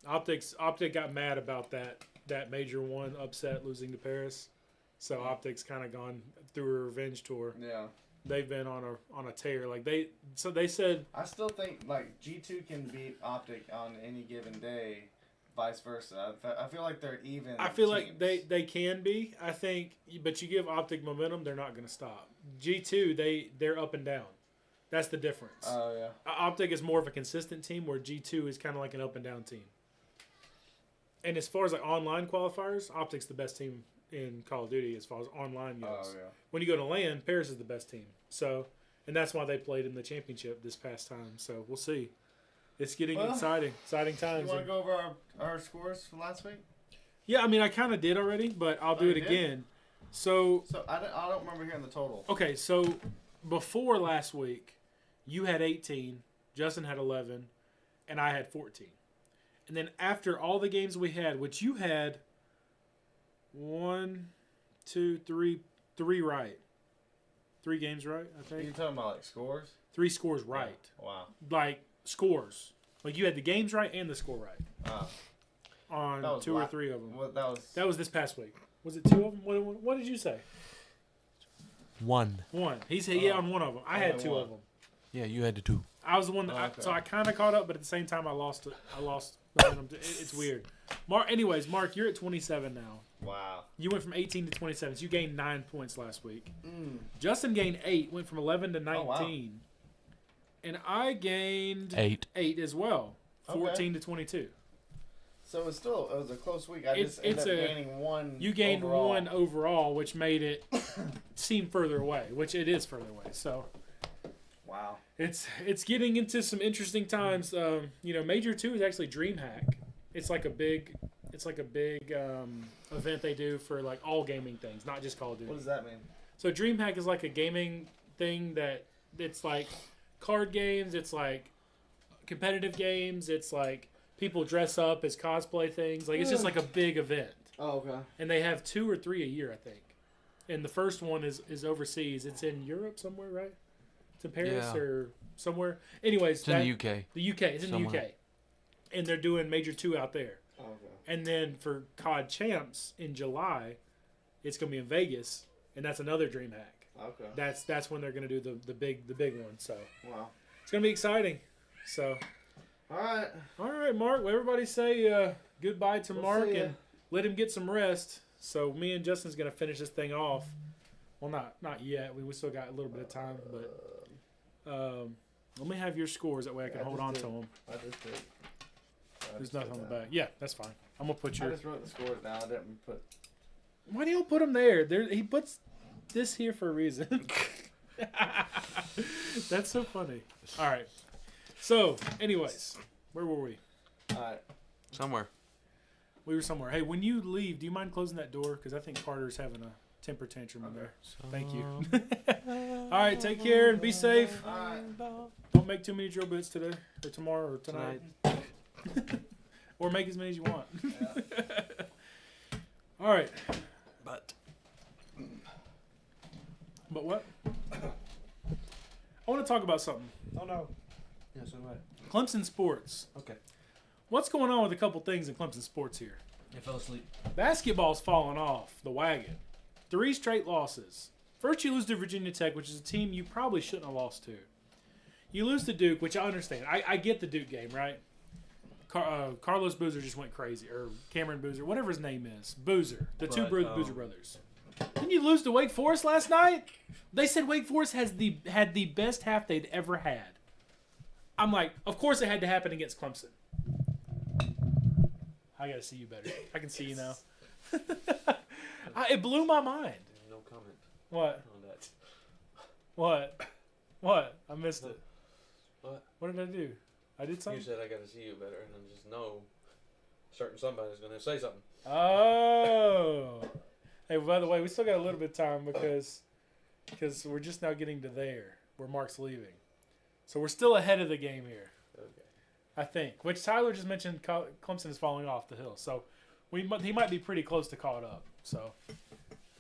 Optic got mad about that Major One upset losing to Paris. So Optic's kind of gone through a revenge tour. Yeah. They've been on a tear. They said I still think G2 can beat Optic on any given day, vice versa. I feel like they're even. I feel teams. like they can be. I think, but you give Optic momentum, they're not going to stop. G2 they're up and down. That's the difference. Oh yeah. Optic is more of a consistent team, where G2 is kind of like an up and down team. And as far as online qualifiers, Optic's the best team in Call of Duty as far as online goes. Oh yeah. When you go to LAN, Paris is the best team. So, and that's why they played in the championship this past time. So we'll see. It's getting exciting times. You want to go over our scores from last week? Yeah, I mean, I kind of did already, but I'll do it again. So I don't remember hearing the total. okay, so before last week, you had 18, Justin had 11, and I had 14. And then after all the games we had, which you had 3 right. 3 games right, I Are think. you talking about like scores? 3 scores right. Yeah. Wow. Like scores. Like you had the games right and the score right. On 2 or 3 of them. Well, that was this past week. Was it 2 of them? What did you say? 1. He said on 1 of them. I had 2 of them. Yeah, you had the 2. I was the one that Okay. so I kind of caught up, but at the same time I lost momentum. It's weird. Mark, you're at 27 now. Wow. You went from 18 to 27, so you gained 9 points last week. Justin gained 8, went from 11 to 19. wow. And I gained 8 as well, 14 Okay. to 22. So it was a close week. I just It's ended up gaining 1. You gained overall. 1 overall, which made it seem further away, which it is further away. So Wow. it's getting into some interesting times. Major 2 is actually DreamHack. It's like a big event they do for like all gaming things, not just Call of Duty. What does that mean? So DreamHack is like a gaming thing that it's like card games, it's like competitive games, it's like people dress up as cosplay things. Like it's just like a big event. Oh, okay. And they have 2 or 3 a year, I think. And the first one is overseas. It's in Europe somewhere, right? It's in Paris Yeah. or somewhere. Anyways, It's in the UK. The UK. It's in the Somewhere. UK. And they're doing Major 2 out there. Oh, okay. And then for COD Champs in July, it's going to be in Vegas, and that's another DreamHack. Okay. That's when they're going to do the big one. So Wow. it's going to be exciting. So All right. Mark. Well, everybody say goodbye to We'll Mark see ya. and let him get some rest. So me and Justin's going to finish this thing off. Well, not yet. We still got a little bit of time, but let me have your scores. That way I can hold on to them. I just did. There's nothing on the back. Yeah, that's fine. I'm gonna put I your. just wrote the scores down. I didn't put. Why do you put them there? He puts this here for a reason. That's so funny. All right. So, anyways, where were we? All right. Somewhere. We were somewhere. Hey, when you leave, do you mind closing that door? Because I think Carter's having a temper tantrum in there. Thank you. All right, take care and be safe. All right. Don't make too many drill bits today or tomorrow or tonight. Or make as many as you want. All right. But what? I want to talk about something. oh no. Yeah, so what? Clemson sports. Okay. What's going on with a couple things in Clemson sports here? I fell asleep. Basketball's falling off the wagon. 3 straight losses. First, you lose to Virginia Tech, which is a team you probably shouldn't have lost to. You lose to Duke, which I understand. I get the Duke game, right? Carlos Boozer just went crazy, or Cameron Boozer, whatever his name is. Boozer. The two Boozer brothers. Didn't you lose to Wake Forest last night? They said Wake Forest had the best half they'd ever had. I'm like, of course it had to happen against Clemson. I gotta see you better. I can see you now. It blew my mind. No comment What? on that. What? I missed it. What? What did I do? I did You something? said I got to see you better, and I just know certain somebody's going to say something. Oh. Hey, by the way, we still got a little bit of time because we're just now getting to there where Mark's leaving. So we're still ahead of the game here, Okay. I think. Which Tyler just mentioned Clemson is falling off the hill. So he might be pretty close to caught up. So I'm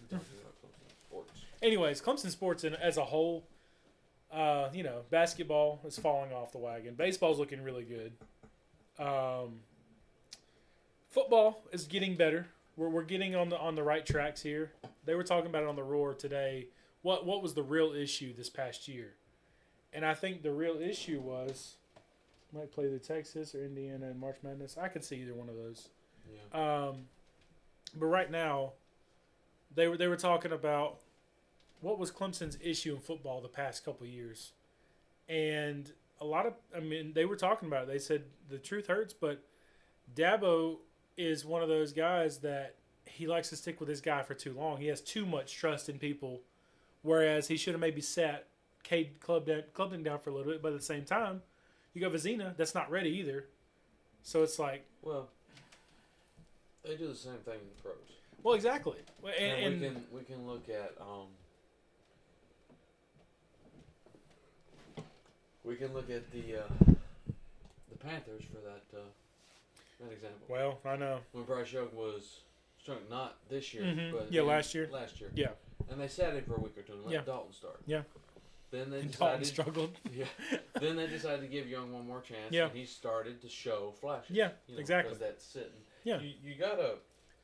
talking about Clemson sports. anyways, Clemson sports as a whole, basketball is falling off the wagon. Baseball's looking really good. Football is getting better. We're getting on the right tracks here. They were talking about it on the Roar today. What was the real issue this past year? And I think the real issue was might play the Texas or Indiana in March Madness. I could see either one of those. Yeah. But right now, they were talking about what was Clemson's issue in football the past couple of years, and they were talking about it. They said the truth hurts, but Dabo is one of those guys that he likes to stick with his guy for too long. He has too much trust in people, whereas he should have maybe sat Cade clubbed him down for a little bit. But at the same time, you got Vizina that's not ready either, so it's like, Well, they do the same thing in the pros. well, exactly. And we can look at We can look at the Panthers for that example. Well, I know. When Bryce Young was struck, not this year, but last year. Last year. Yeah. And they sat him for a week or two and let Dalton start. Yeah. Then they Dalton decided. struggled. Yeah. Then they decided to give Young one more chance. Yeah. And he started to show flashes. Yeah, exactly. Because that's sitting. Yeah. You gotta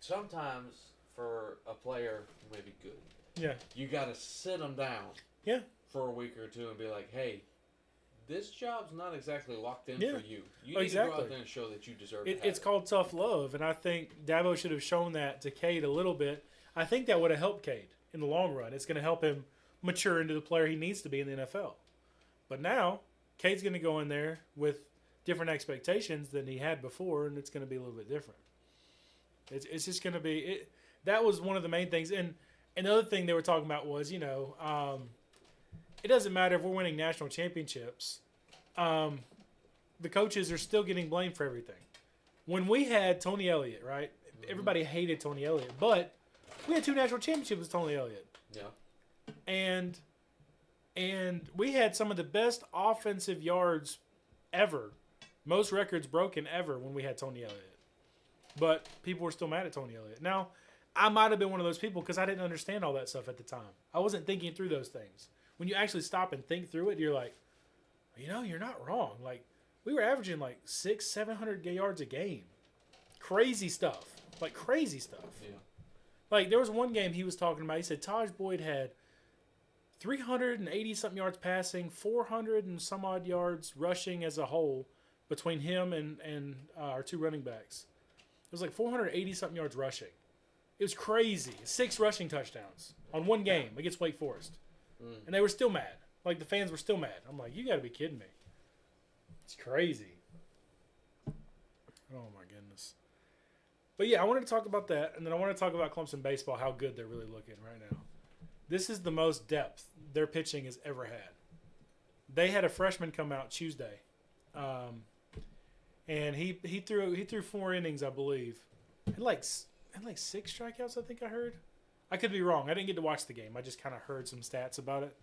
sometimes for a player who may be good. Yeah. You gotta sit them down. Yeah. For a week or two and be like, hey, this job's not exactly locked in for you. You need exactly. to go out there and show that you deserve it. It's called tough love, and I think Dabo should have shown that to Cade a little bit. I think that would have helped Cade in the long run. It's going to help him mature into the player he needs to be in the NFL. But now, Cade's going to go in there with different expectations than he had before, and it's going to be a little bit different. It's just going to be that was one of the main things. And the other thing they were talking about was, it doesn't matter if we're winning national championships. The coaches are still getting blamed for everything. When we had Tony Elliott, right? Mm-hmm. Everybody hated Tony Elliott, but we had 2 national championships with Tony Elliott. Yeah. And we had some of the best offensive yards ever, most records broken ever when we had Tony Elliott. But people were still mad at Tony Elliott. Now, I might have been one of those people because I didn't understand all that stuff at the time. I wasn't thinking through those things. When you actually stop and think through it, you're like, you're not wrong. Like, we were averaging like 600-700 yards a game. Crazy stuff. Like, crazy stuff. Yeah. Like, there was one game he was talking about. He said Taj Boyd had 380-something yards passing, 400 and some odd yards rushing as a whole between him and our 2 running backs. It was like 480-something yards rushing. It was crazy. 6 rushing touchdowns on one game against Wake Forest. And they were still mad. Like, the fans were still mad. I'm like, you got to be kidding me. It's crazy. Oh, my goodness. But, yeah, I wanted to talk about that, and then I want to talk about Clemson Baseball, how good they're really looking right now. This is the most depth their pitching has ever had. They had a freshman come out Tuesday, and he threw 4 innings, I believe. Had like 6 strikeouts, I think I heard. I could be wrong. I didn't get to watch the game. I just kind of heard some stats about it.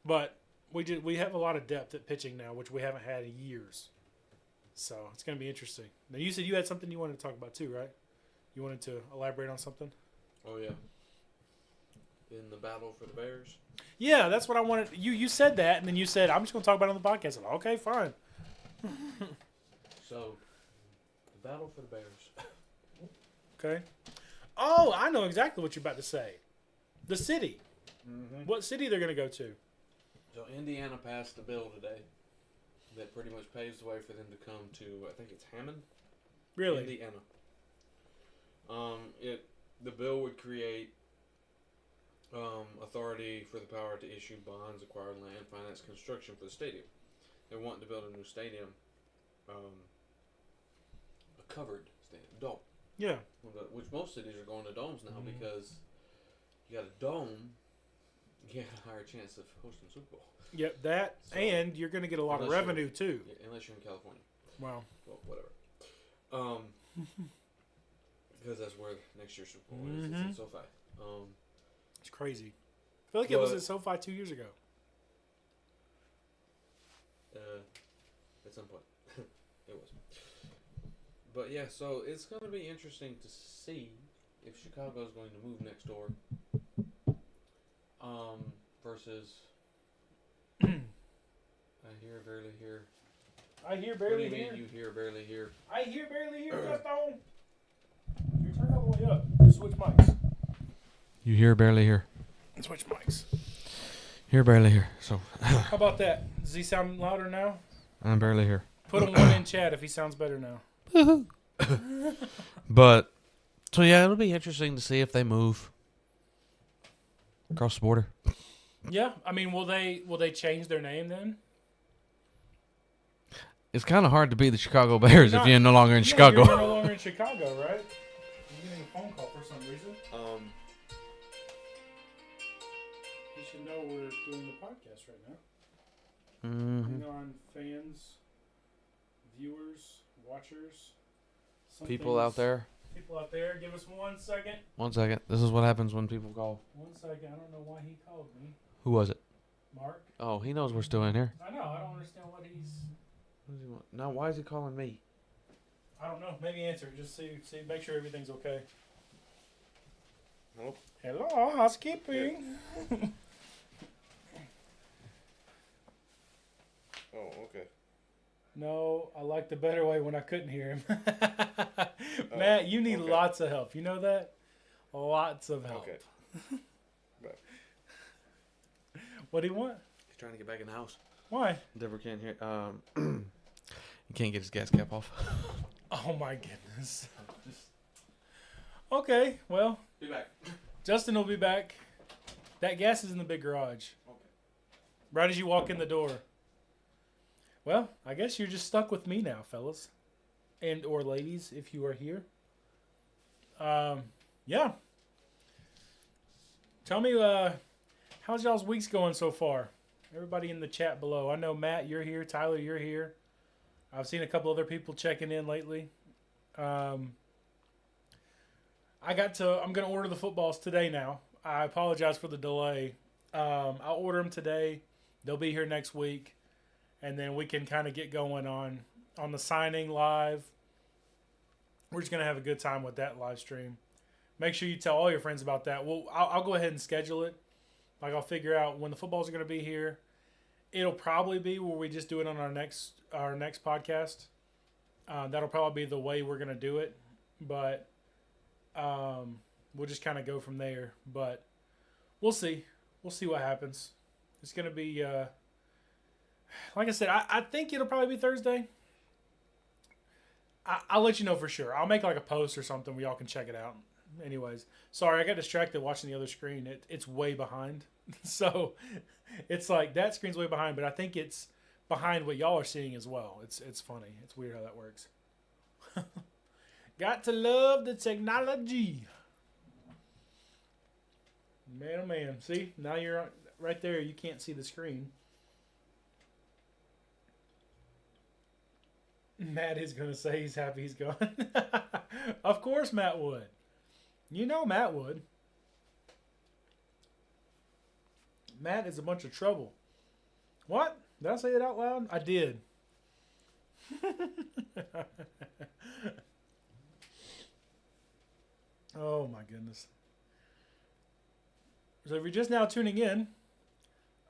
But we have a lot of depth at pitching now, which we haven't had in years. So it's going to be interesting. Now, you said you had something you wanted to talk about too, right? You wanted to elaborate on something? Oh, yeah. In the battle for the Bears? Yeah, that's what I wanted. You said that, and then you said, I'm just going to talk about it on the podcast. I'm like, okay, fine. So, the battle for the Bears. Okay. Oh, I know exactly what you're about to say. The city. Mm-hmm. What city they're going to go to? So Indiana passed a bill today that pretty much paves the way for them to come to, I think it's Hammond? Really? Indiana. The bill would create authority for the power to issue bonds, acquire land, finance construction for the stadium. They're wanting to build a new stadium, a covered stadium, dome. Yeah. Which most cities are going to domes now because you got a dome, you got a higher chance of hosting Super Bowl. Yep, that, so, and you're going to get a lot of revenue too. Yeah, unless you're in California. Wow. Well, whatever. Because that's where next year's Super Bowl is. It's in SoFi. It's crazy. I feel like it was at SoFi 2 years ago. At some point. It was. But yeah, so it's going to be interesting to see if Chicago is going to move next door. Versus I hear, barely hear. I hear, barely hear. What do you mean you hear, barely hear? I hear, barely hear, Gaston. You turn all the way up. Just switch mics. You hear, barely hear. Switch mics. Hear, barely hear. So. How about that? Does he sound louder now? I'm barely here. Put him one in chat if he sounds better now. But, so yeah, it'll be interesting to see if they move across the border. Yeah, I mean, will they change their name then? It's kind of hard to be the Chicago Bears if you're no longer in Chicago. You're no longer in Chicago, right? I'm getting a phone call for some reason. You should know we're doing the podcast right now. Mm-hmm. On fans, viewers, watchers, people out there. People out there, give us 1 second. 1 second. This is what happens when people call. 1 second. I don't know why he called me. Who was it? Mark. Oh, he knows we're still in here. I know. I don't understand what he's. What does he want? Now, why is he calling me? I don't know. Maybe answer. Just see. Make sure everything's okay. Nope. Hello, housekeeping. Oh, okay. No, I liked the better way when I couldn't hear him. Matt, you need okay. lots of help. You know that? Lots of help. Okay. But What do you want? he's trying to get back in the house. Why? Deborah can't hear. He can't get his gas cap off. Oh my goodness. Okay, well, Be back. Justin will be back. That gas is in the big garage. Okay. Right as you walk in the door. Well, I guess you're just stuck with me now, fellas. And or ladies, if you are here. Yeah. Tell me, how's y'all's weeks going so far? Everybody in the chat below. I know Matt, you're here. Tyler, you're here. I've seen a couple other people checking in lately. I'm going to order the footballs today now. I apologize for the delay. I'll order them today. They'll be here next week. And then we can kind of get going on the signing live. We're just going to have a good time with that live stream. Make sure you tell all your friends about that. Well, I'll go ahead and schedule it. Like, I'll figure out when the footballs are going to be here. It'll probably be where we just do it on our next podcast. That'll probably be the way we're going to do it. But we'll just kind of go from there. But we'll see. We'll see what happens. It's going to be, like I said, I think it'll probably be Thursday. I'll let you know for sure. I'll make like a post or something where y'all can check it out. Anyways, sorry, I got distracted watching the other screen. It's way behind. So it's like that screen's way behind, but I think it's behind what y'all are seeing as well. It's funny. It's weird how that works. Got to love the technology. Man, oh man. See, now you're right there. You can't see the screen. Matt is going to say he's happy he's gone. Of course Matt would. You know Matt would. Matt is a bunch of trouble. What? Did I say it out loud? I did. Oh my goodness. So if you're just now tuning in,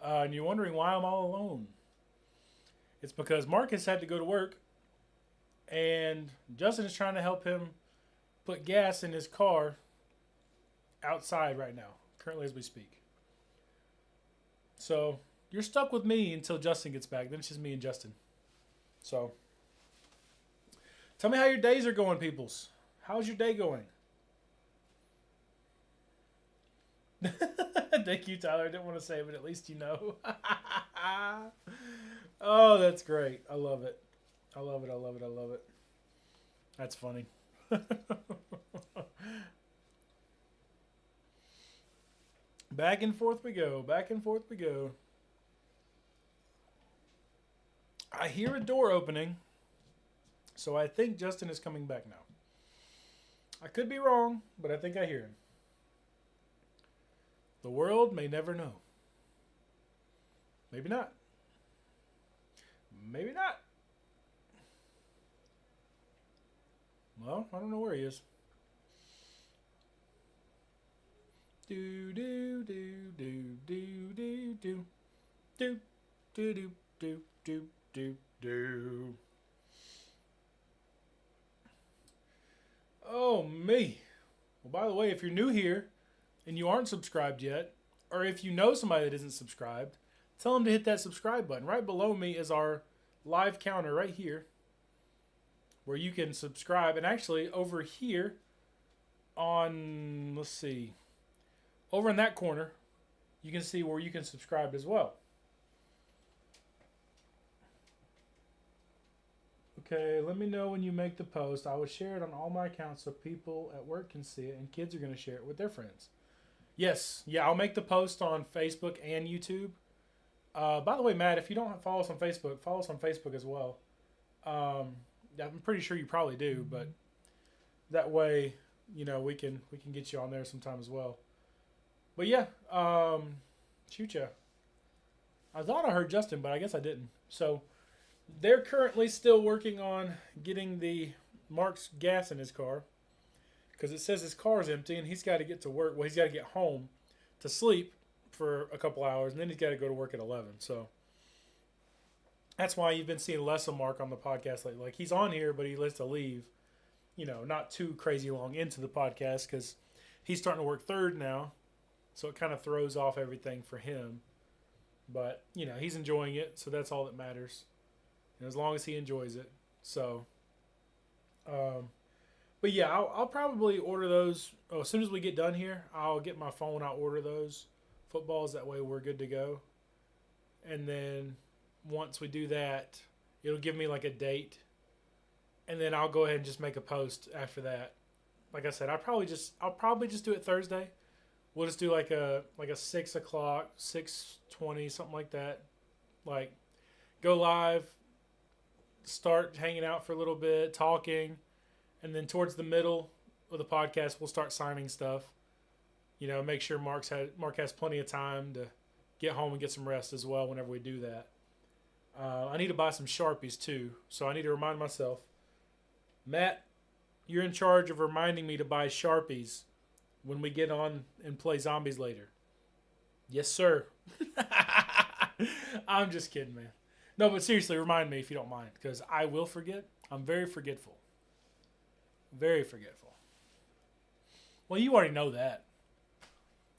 and you're wondering why I'm all alone, it's because Marcus had to go to work, and Justin is trying to help him put gas in his car outside right now, currently as we speak. So you're stuck with me until Justin gets back. Then it's just me and Justin. So tell me how your days are going, peoples. How's your day going? Thank you, Tyler. I didn't want to say it, but at least you know. Oh, that's great. I love it. I love it. I love it. I love it. That's funny. Back and forth we go. Back and forth we go. I hear a door opening, so I think Justin is coming back now. I could be wrong, but I think I hear him. The world may never know. Maybe not. Maybe not. Well, I don't know where he is. Do do do do do do do do do do do do do do. Oh me. Well, by the way, if you're new here and you aren't subscribed yet, or if you know somebody that isn't subscribed, tell them to hit that subscribe button. Right below me is our live counter right here, where you can subscribe. And actually over here on, let's see, over in that corner, you can see where you can subscribe as well. Okay, let me know when you make the post. I will share it on all my accounts so people at work can see it, and kids are going to share it with their friends. Yes, yeah, I'll make the post on Facebook and YouTube. By the way, Matt, if you don't follow us on Facebook, follow us on Facebook as well. I'm pretty sure you probably do, but that way, you know, we can get you on there sometime as well. But yeah, shoot ya. I thought I heard Justin, but I guess I didn't. So they're currently still working on getting the Mark's gas in his car because it says his car's empty and he's got to get to work. Well, he's got to get home to sleep for a couple hours and then he's got to go to work at 11. So that's why you've been seeing less of Mark on the podcast lately. Like he's on here, but he lets to leave, not too crazy long into the podcast because he's starting to work third now. So it kind of throws off everything for him. But, he's enjoying it, so that's all that matters. And as long as he enjoys it. So, but yeah, I'll probably order those. As soon as we get done here, I'll get my phone, I'll order those footballs. That way we're good to go. And then once we do that, it'll give me like a date. And then I'll go ahead and just make a post after that. Like I said, I'll probably just do it Thursday. We'll just do like a 6 o'clock, 6:20, something like that. Like, go live, start hanging out for a little bit, talking, and then towards the middle of the podcast, we'll start signing stuff. Make sure Mark has plenty of time to get home and get some rest as well whenever we do that. I need to buy some Sharpies too, so I need to remind myself. Matt, you're in charge of reminding me to buy Sharpies when we get on and play zombies later. Yes, sir. I'm just kidding, man. No, but seriously, remind me if you don't mind, because I will forget. I'm very forgetful. Very forgetful. Well, you already know that.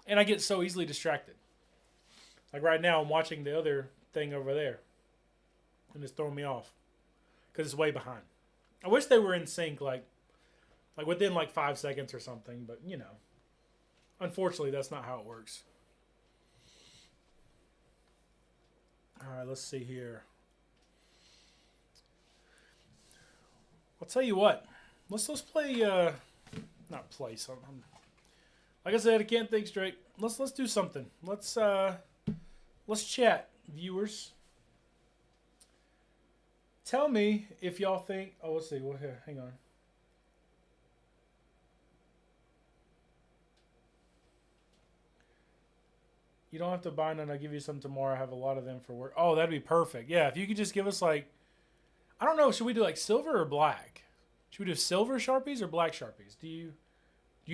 And I get so easily distracted. Like right now, I'm watching the other thing over there. And it's throwing me off. Because it's way behind. I wish they were in sync, like within 5 seconds or something, but unfortunately that's not how it works. All right, let's see here. I'll tell you what. Let's play not play something. Like I said, I can't think straight. Let's do something. Let's chat, viewers. Tell me if y'all think. Oh, let's see. Well, here, hang on. You don't have to buy none. I'll give you some tomorrow. I have a lot of them for work. Oh, that'd be perfect. Yeah, if you could just give us I don't know. Should we do silver or black? Should we do silver Sharpies or black Sharpies? Do you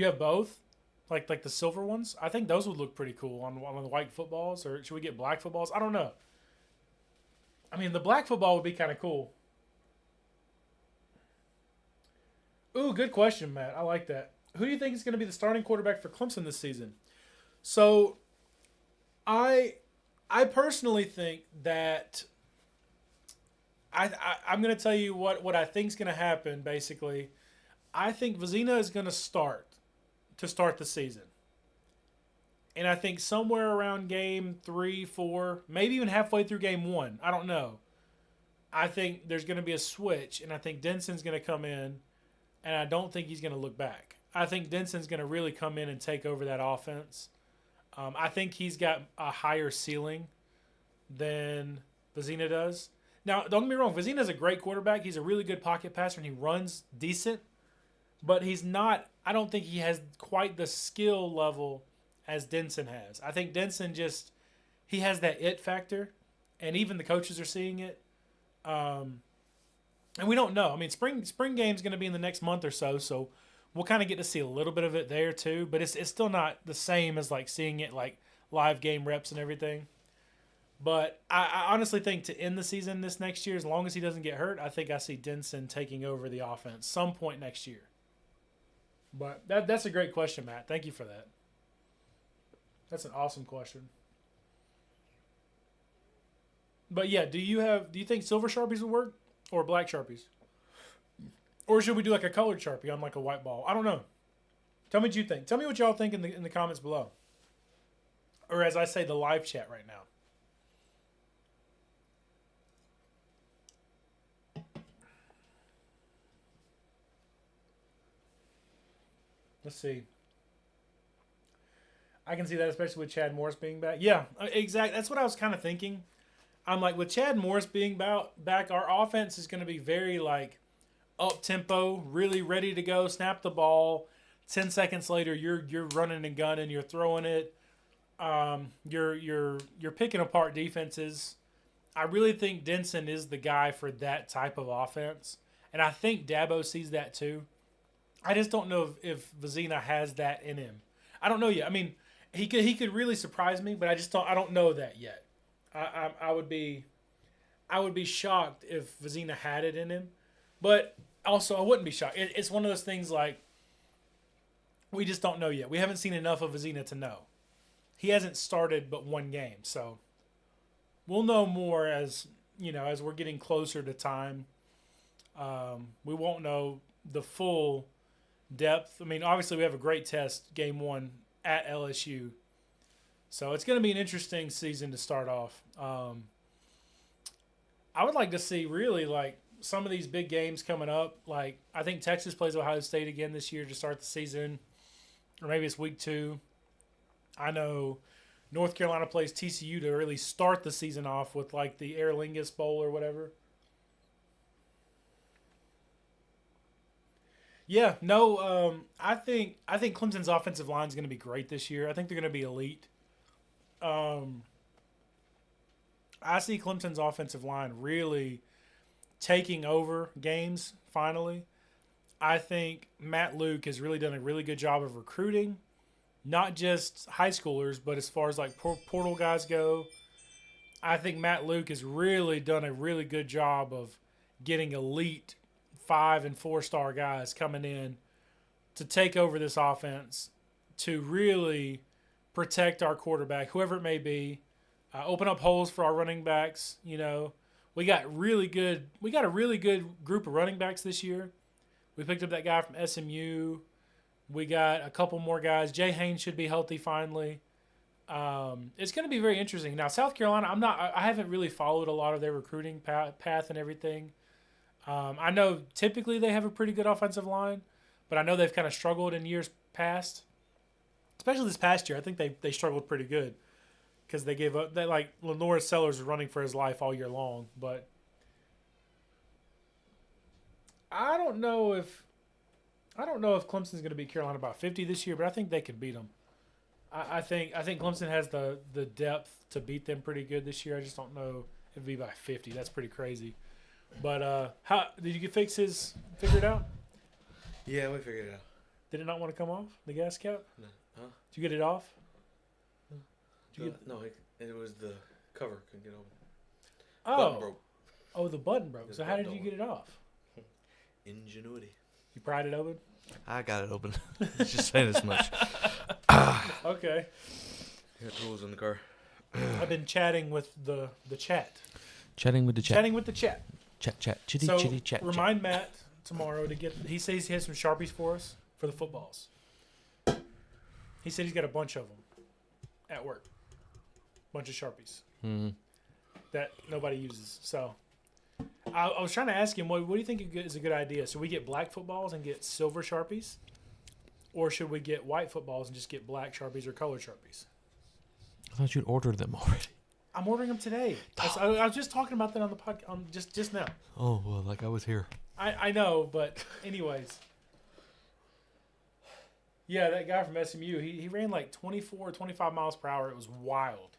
have both? Like the silver ones? I think those would look pretty cool on the white footballs. Or should we get black footballs? I don't know. I mean, the black football would be kind of cool. Ooh, good question, Matt. I like that. Who do you think is going to be the starting quarterback for Clemson this season? So, I personally think that I'm going to tell you what I think is going to happen, basically. I think Vizina is going to start the season. And I think somewhere around game 3, 4, maybe even halfway through game 1, I don't know. I think there's going to be a switch, and I think Denson's going to come in, and I don't think he's going to look back. I think Denson's going to really come in and take over that offense. I think he's got a higher ceiling than Vizina does. Now, don't get me wrong, Vizina's a great quarterback. He's a really good pocket passer, and he runs decent. But he's not, I don't think he has quite the skill level as Denson has. I think Denson he has that it factor, and even the coaches are seeing it. And we don't know. I mean, spring game's going to be in the next month or so we'll kind of get to see a little bit of it there too. But it's still not the same as seeing it live game reps and everything. But I honestly think to end the season this next year, as long as he doesn't get hurt, I think I see Denson taking over the offense some point next year. But that's a great question, Matt. Thank you for that. That's an awesome question. But yeah, do you think silver Sharpies would work or black Sharpies? Or should we do a colored Sharpie on a white ball? I don't know. Tell me what you think. Tell me what y'all think in the comments below. Or as I say, the live chat right now. Let's see. I can see that, especially with Chad Morris being back. Yeah, exactly. That's what I was kind of thinking. I'm with Chad Morris being back, our offense is going to be very up-tempo, really ready to go, snap the ball. 10 seconds later, you're running and gunning, you're throwing it. You're picking apart defenses. I really think Denson is the guy for that type of offense, and I think Dabo sees that too. I just don't know if Vizina has that in him. I don't know yet. I mean, he could really surprise me, but I don't know that yet. I would be shocked if Vizina had it in him, but also I wouldn't be shocked. It's one of those things like we just don't know yet. We haven't seen enough of Vizina to know. He hasn't started but one game, so we'll know more as we're getting closer to time. We won't know the full depth. I mean, obviously we have a great test game 1 at LSU, so it's going to be an interesting season to start off. I would like to see really like some of these big games coming up. Like I think Texas plays Ohio State again this year to start the season, or maybe it's week 2. I know North Carolina plays TCU to really start the season off with like the Aer Lingus Bowl or whatever. Yeah, no, I think Clemson's offensive line is going to be great this year. I think they're going to be elite. I see Clemson's offensive line really taking over games finally. I think Matt Luke has really done a really good job of recruiting, not just high schoolers, but as far as like portal guys go. I think Matt Luke has really done a really good job of getting elite 5- and 4-star guys coming in to take over this offense, to really protect our quarterback, whoever it may be, open up holes for our running backs. We got a really good group of running backs this year. We picked up that guy from SMU. We got a couple more guys. Jay Haynes should be healthy finally. It's going to be very interesting. Now, South Carolina, I haven't really followed a lot of their recruiting path and everything. I know typically they have a pretty good offensive line, but I know they've kind of struggled in years past. Especially this past year, I think they struggled pretty good because they gave up. Lenore Sellers was running for his life all year long, but I don't know if Clemson's going to beat Carolina by 50 this year, but I think they could beat them. I think Clemson has the depth to beat them pretty good this year. I just don't know if it'd be by 50. That's pretty crazy. But how did you figure it out? Yeah, we figured it out. Did it not want to come off the gas cap? No. Huh? Did you get it off? No, it was the cover. Couldn't get open. Oh. Button broke. Oh, the button broke. So how did you get it off? Ingenuity. You pried it open? I got it open. Just saying this much. Okay. Got tools in the car. I've been chatting with the chat. Chatting with the chat. Chatting with the chat. Chat. Chitty, So chitty, chat. remind Matt tomorrow to get. He says he has some Sharpies for us for the footballs. He said he's got a bunch of them at work. Bunch of Sharpies that nobody uses. So I was trying to ask him, what do you think is a good idea? Should we get black footballs and get silver Sharpies? Or should we get white footballs and just get black Sharpies or color Sharpies? I thought you'd ordered them already. I'm ordering them today. I was just talking about that on the podcast just now. Oh, well, like I was here. I know, but anyways. Yeah, that guy from SMU, he ran like 24, 25 miles per hour. It was wild.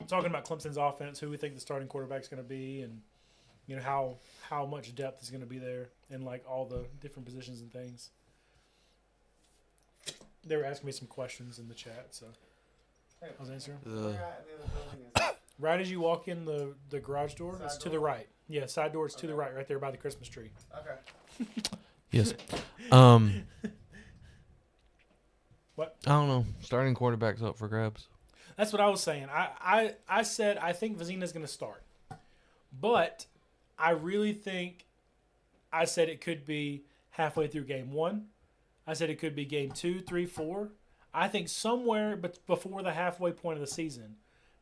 I'm talking about Clemson's offense, who we think the starting quarterback's going to be, and how much depth is going to be there in like all the different positions and things. They were asking me some questions in the chat, so I was answering. Right as you walk in the garage door, Side it's to door? the right. Yeah, side door. It's to the right there by the Christmas tree. Okay. Yes. What? I don't know. Starting quarterback's up for grabs. That's what I was saying. I said I think Vizina's going to start. But I really think I said it could be halfway through game 1. I said it could be game 2, 3, 4. I think somewhere but before the halfway point of the season,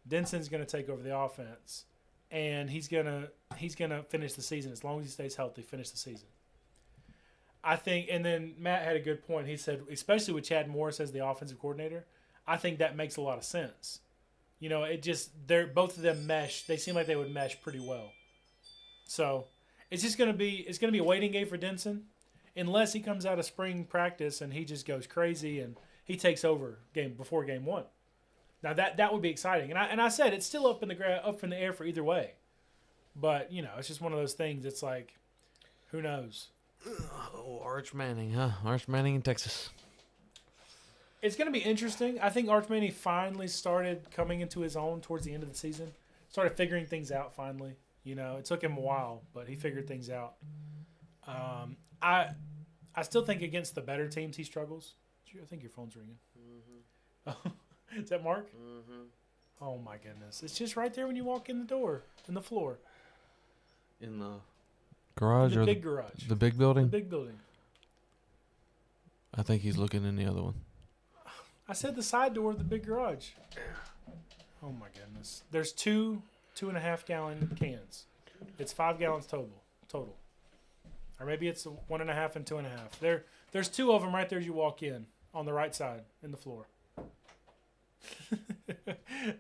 Denson's going to take over the offense, and he's going to finish the season as long as he stays healthy. Finish the season. I think, and then Matt had a good point. He said, especially with Chad Morris as the offensive coordinator, I think that makes a lot of sense. Both of them mesh. They seem like they would mesh pretty well. So it's going to be a waiting game for Denson, unless he comes out of spring practice and he just goes crazy and he takes over before game 1. Now that would be exciting, and I said it's still up in the air for either way, but it's just one of those things. It's like, who knows? Oh, Arch Manning, huh? Arch Manning in Texas. It's going to be interesting. I think Arch Manning finally started coming into his own towards the end of the season. Started figuring things out finally. It took him a while, but he figured things out. I still think against the better teams he struggles. I think your phone's ringing. Mm-hmm. Is that Mark? Mm-hmm. Oh my goodness! It's just right there when you walk in the door, in the floor. In the garage the or big garage. The big building? The big building. I think he's looking in the other one. I said the side door of the big garage. Oh my goodness! There's 2.5 gallon cans. It's 5 gallons total, or maybe it's 1.5 and 2.5. There's 2 of them right there as you walk in on the right side in the floor.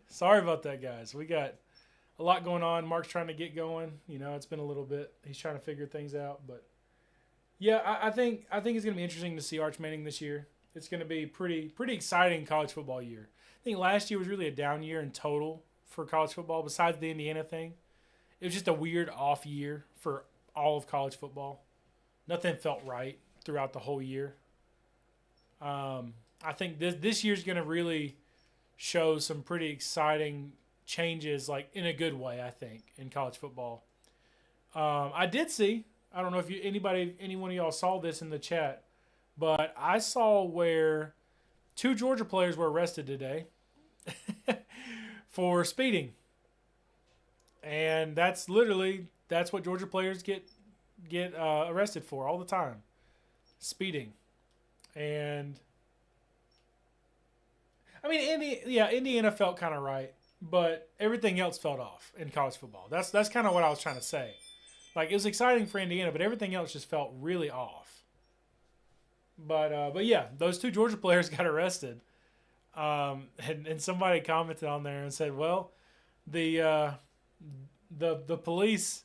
Sorry about that, guys. We got a lot going on. Mark's trying to get going. It's been a little bit. He's trying to figure things out, but yeah, I think it's going to be interesting to see Arch Manning this year. It's going to be pretty exciting college football year. I think last year was really a down year in total for college football. Besides the Indiana thing, it was just a weird off year for all of college football. Nothing felt right throughout the whole year. I think this year's going to really show some pretty exciting changes, like in a good way, I think, in college football. I did see, I don't know if any one of y'all saw this in the chat, but I saw where 2 Georgia players were arrested today for speeding. And that's what Georgia players get arrested for all the time. Speeding. And I mean, Indiana felt kind of right, but everything else felt off in college football. That's kind of what I was trying to say. Like, it was exciting for Indiana, but everything else just felt really off. But yeah, those 2 Georgia players got arrested, and somebody commented on there and said, "Well, the police,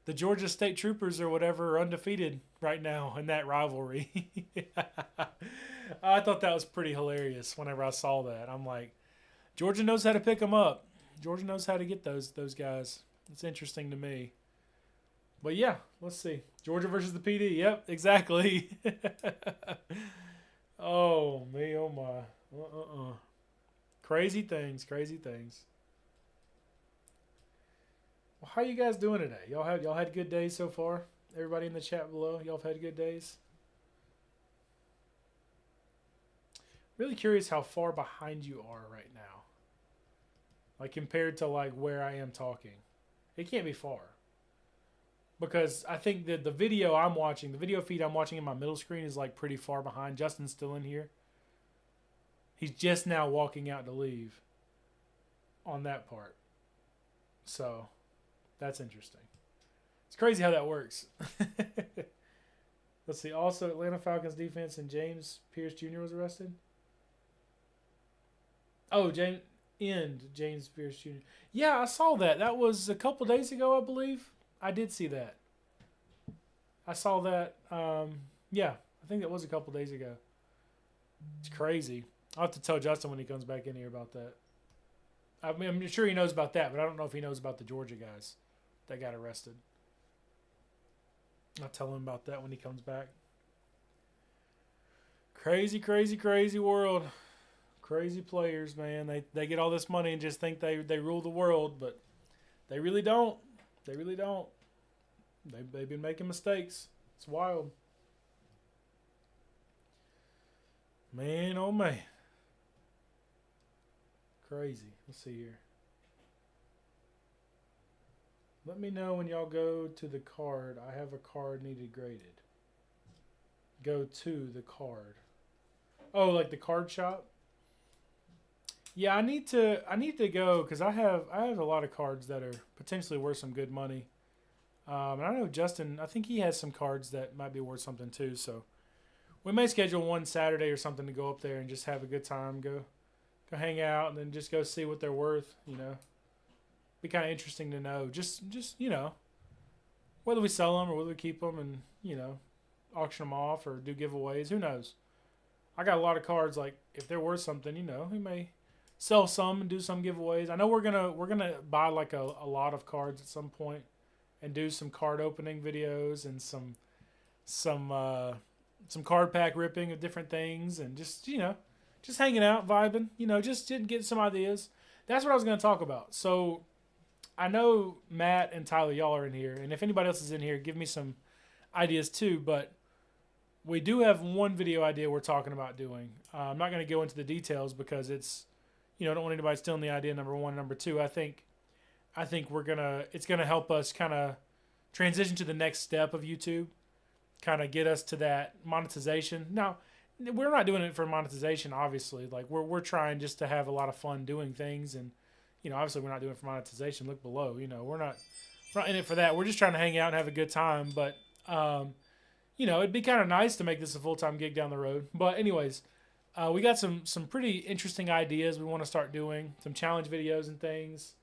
the Georgia State Troopers or whatever, are undefeated right now in that rivalry." I thought that was pretty hilarious whenever I saw that. I'm like, Georgia knows how to pick them up. Georgia knows how to get those guys. It's interesting to me. But yeah, let's see. Georgia versus the PD. Yep, exactly. Oh, me, oh my. Crazy things. Well, how you guys doing today? Y'all had good days so far? Everybody in the chat below, y'all have had good days? Really curious how far behind you are right now. Like, compared to like where I am talking. It can't be far. Because I think that the video feed I'm watching in my middle screen is like pretty far behind. Justin's still in here. He's just now walking out to leave on that part. So, that's interesting. It's crazy how that works. Let's see. Also, Atlanta Falcons defense and James Pierce Jr. was arrested. Oh, James Pierce Jr. Yeah, I saw that. That was a couple days ago, I believe. I did see that. I saw that. Yeah, I think that was a couple days ago. It's crazy. I'll have to tell Justin when he comes back in here about that. I mean, I'm sure he knows about that, but I don't know if he knows about the Georgia guys that got arrested. I'll tell him about that when he comes back. Crazy world. Crazy players, man. They get all this money and just think they rule the world, but they really don't. They've been making mistakes. It's wild. Man, oh man. Crazy. Let's see here. Let me know when y'all go to the card. I have a card needed graded. Go to the card. Oh, like the card shop? Yeah, I need to go because I have a lot of cards that are potentially worth some good money. And I know Justin, I think he has some cards that might be worth something too. So we may schedule one Saturday or something to go up there and just have a good time, go hang out, and then just go see what they're worth. Be kind of interesting to know. Just whether we sell them or whether we keep them and auction them off or do giveaways. Who knows? I got a lot of cards. Like if they're worth something, we may sell some and do some giveaways. I know we're gonna buy like a lot of cards at some point and do some card opening videos and some card pack ripping of different things and just hanging out, vibing. Just didn't get some ideas. That's what I was gonna talk about. So I know Matt and Tyler, y'all are in here, and if anybody else is in here, give me some ideas too. But we do have one video idea we're talking about doing. I'm not going to go into the details because it's, I don't want anybody stealing the idea. Number one, number two. I think it's gonna help us kind of transition to the next step of YouTube, kind of get us to that monetization. Now, we're not doing it for monetization, obviously. Like we're trying just to have a lot of fun doing things, and obviously we're not doing it for monetization. Look below. We're not in it for that. We're just trying to hang out and have a good time. But it'd be kind of nice to make this a full-time gig down the road. But anyways, we got some pretty interesting ideas we want to start doing, some challenge videos and things.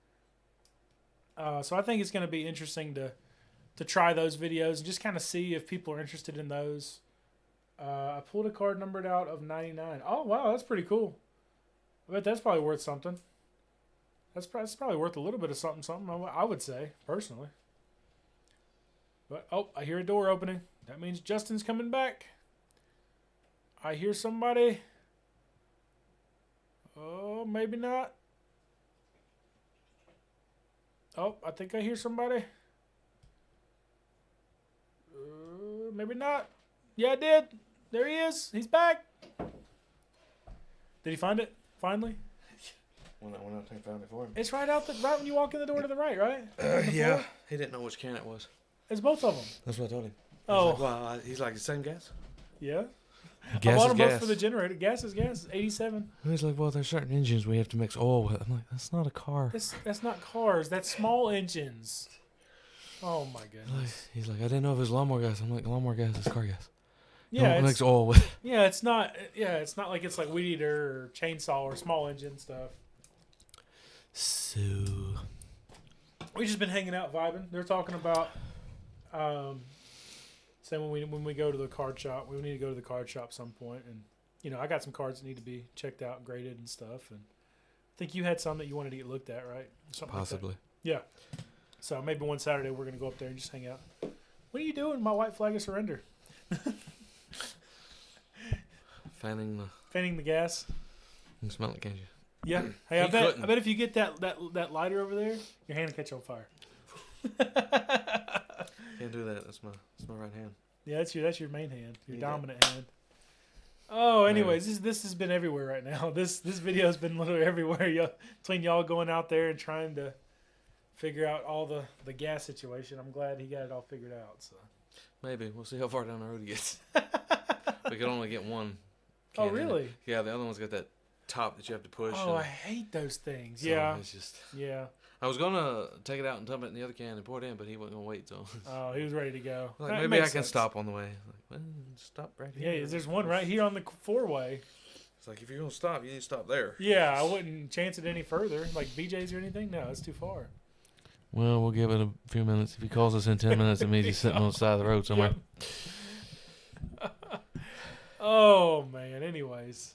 So I think it's going to be interesting to try those videos and just kind of see if people are interested in those. I pulled a card numbered out of 99. Oh, wow, that's pretty cool. I bet that's probably worth something. That's probably worth a little bit of something, I would say, personally. But, I hear a door opening. That means Justin's coming back. I hear somebody. Oh, maybe not. Oh, I think I hear somebody. Maybe not. Yeah, I did. There he is. He's back. Did he find it finally? When I found it for him. It's right when you walk in the door to the right, right? Yeah. He didn't know which can it was. It's both of them. That's what I told him. He's like, the same gas? Yeah. Gas I bought is them gas. both for the generator. Gas is gas. 87. He's like, well, there's certain engines we have to mix oil with. I'm like, that's not a car. That's not cars. That's small engines. Oh my goodness. He's like, I didn't know if it was lawnmower gas. I'm like, lawnmower gas is car gas. Yeah, mix oil with. Yeah, it's not. Yeah, it's not like it's like weed eater or chainsaw or small engine stuff. So we just been hanging out, vibing. They're talking about, saying when we go to the card shop, we need to go to the card shop some point, and I got some cards that need to be checked out, and graded, and stuff. And I think you had some that you wanted to get looked at, right? Something possibly. Like yeah. So maybe one Saturday we're gonna go up there and just hang out. What are you doing? My white flag of surrender. Fanning the gas. You smell it, can't you? Yeah. Hey, I bet if you get that lighter over there, your hand will catch on fire. Can't do that. That's my right hand. Yeah, that's your main hand, your dominant hand. Oh, anyways, this has been everywhere right now. This video has been literally everywhere. Between y'all going out there and trying to figure out all the gas situation. I'm glad he got it all figured out. So maybe we'll see how far down the road he gets. We could only get one. Oh, really? Yeah, the other one's got that top that you have to push. Oh, I hate those things. So yeah. It's just. Yeah. I was gonna take it out and dump it in the other can and pour it in, but he wasn't gonna wait. So. Oh, he was ready to go. Like, maybe I can stop on the way. Like, well, stop right here. Yeah, there's one right here on the 4-way. It's like if you're gonna stop, you need to stop there. Yeah, I wouldn't chance it any further, like BJ's or anything. No, it's too far. Well, we'll give it a few minutes. If he calls us in 10 minutes, it means he's sitting on the side of the road somewhere. Oh man. Anyways,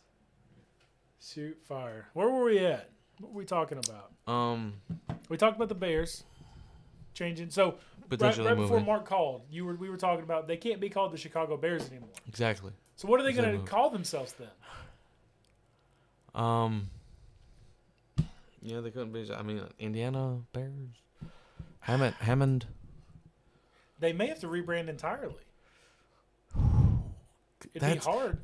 shoot fire. Where were we at? What were we talking about? We talked about the Bears changing. So right before moving. Mark called, we were talking about they can't be called the Chicago Bears anymore. Exactly. So what are they going to call themselves then? Yeah, they couldn't be. I mean, Indiana Bears, Hammond. They may have to rebrand entirely. It'd be hard.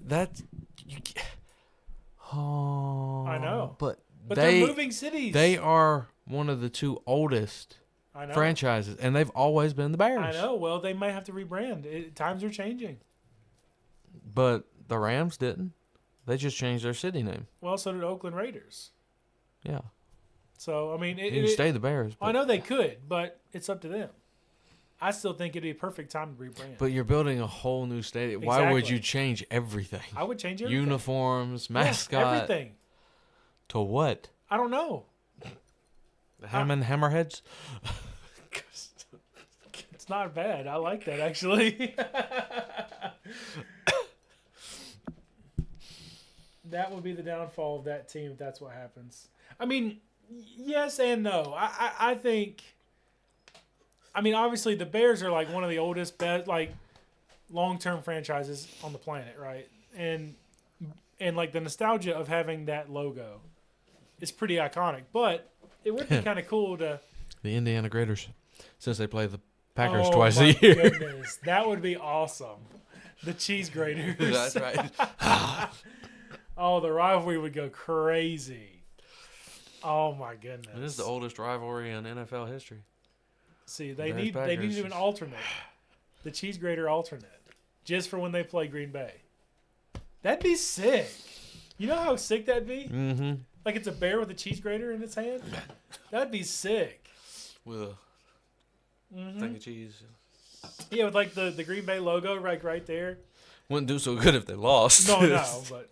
Oh, I know. But they're moving cities. They are one of the two oldest franchises, and they've always been the Bears. I know. Well, they may have to rebrand. Times are changing. But the Rams didn't. They just changed their city name. Well, so did Oakland Raiders. Yeah. So, I mean... You can stay the Bears. I know they could, but it's up to them. I still think it'd be a perfect time to rebrand. But you're building a whole new stadium. Exactly. Why would you change everything? I would change everything. Uniforms, mascot. Everything. To what? I don't know. The Hammerheads? It's not bad. I like that, actually. That would be the downfall of that team if that's what happens. I mean, yes and no. I think. I mean, obviously the Bears are like one of the oldest, like long-term franchises on the planet, right? And like the nostalgia of having that logo is pretty iconic. But it would be kind of cool to. The Indiana Graders, since they play the Packers Oh, twice my a year. Goodness. That would be awesome. The cheese graters. That's right. Oh, the rivalry would go crazy. Oh my goodness. It is the oldest rivalry in NFL history. See, they Bears need to Packers. do an alternate. The cheese grater alternate. Just for when they play Green Bay. That'd be sick. You know how sick that'd be? Mm-hmm. Like it's a bear with a cheese grater in its hand? That'd be sick. With a thing of cheese. Yeah, with like the Green Bay logo right there. Wouldn't do so good if they lost. No, but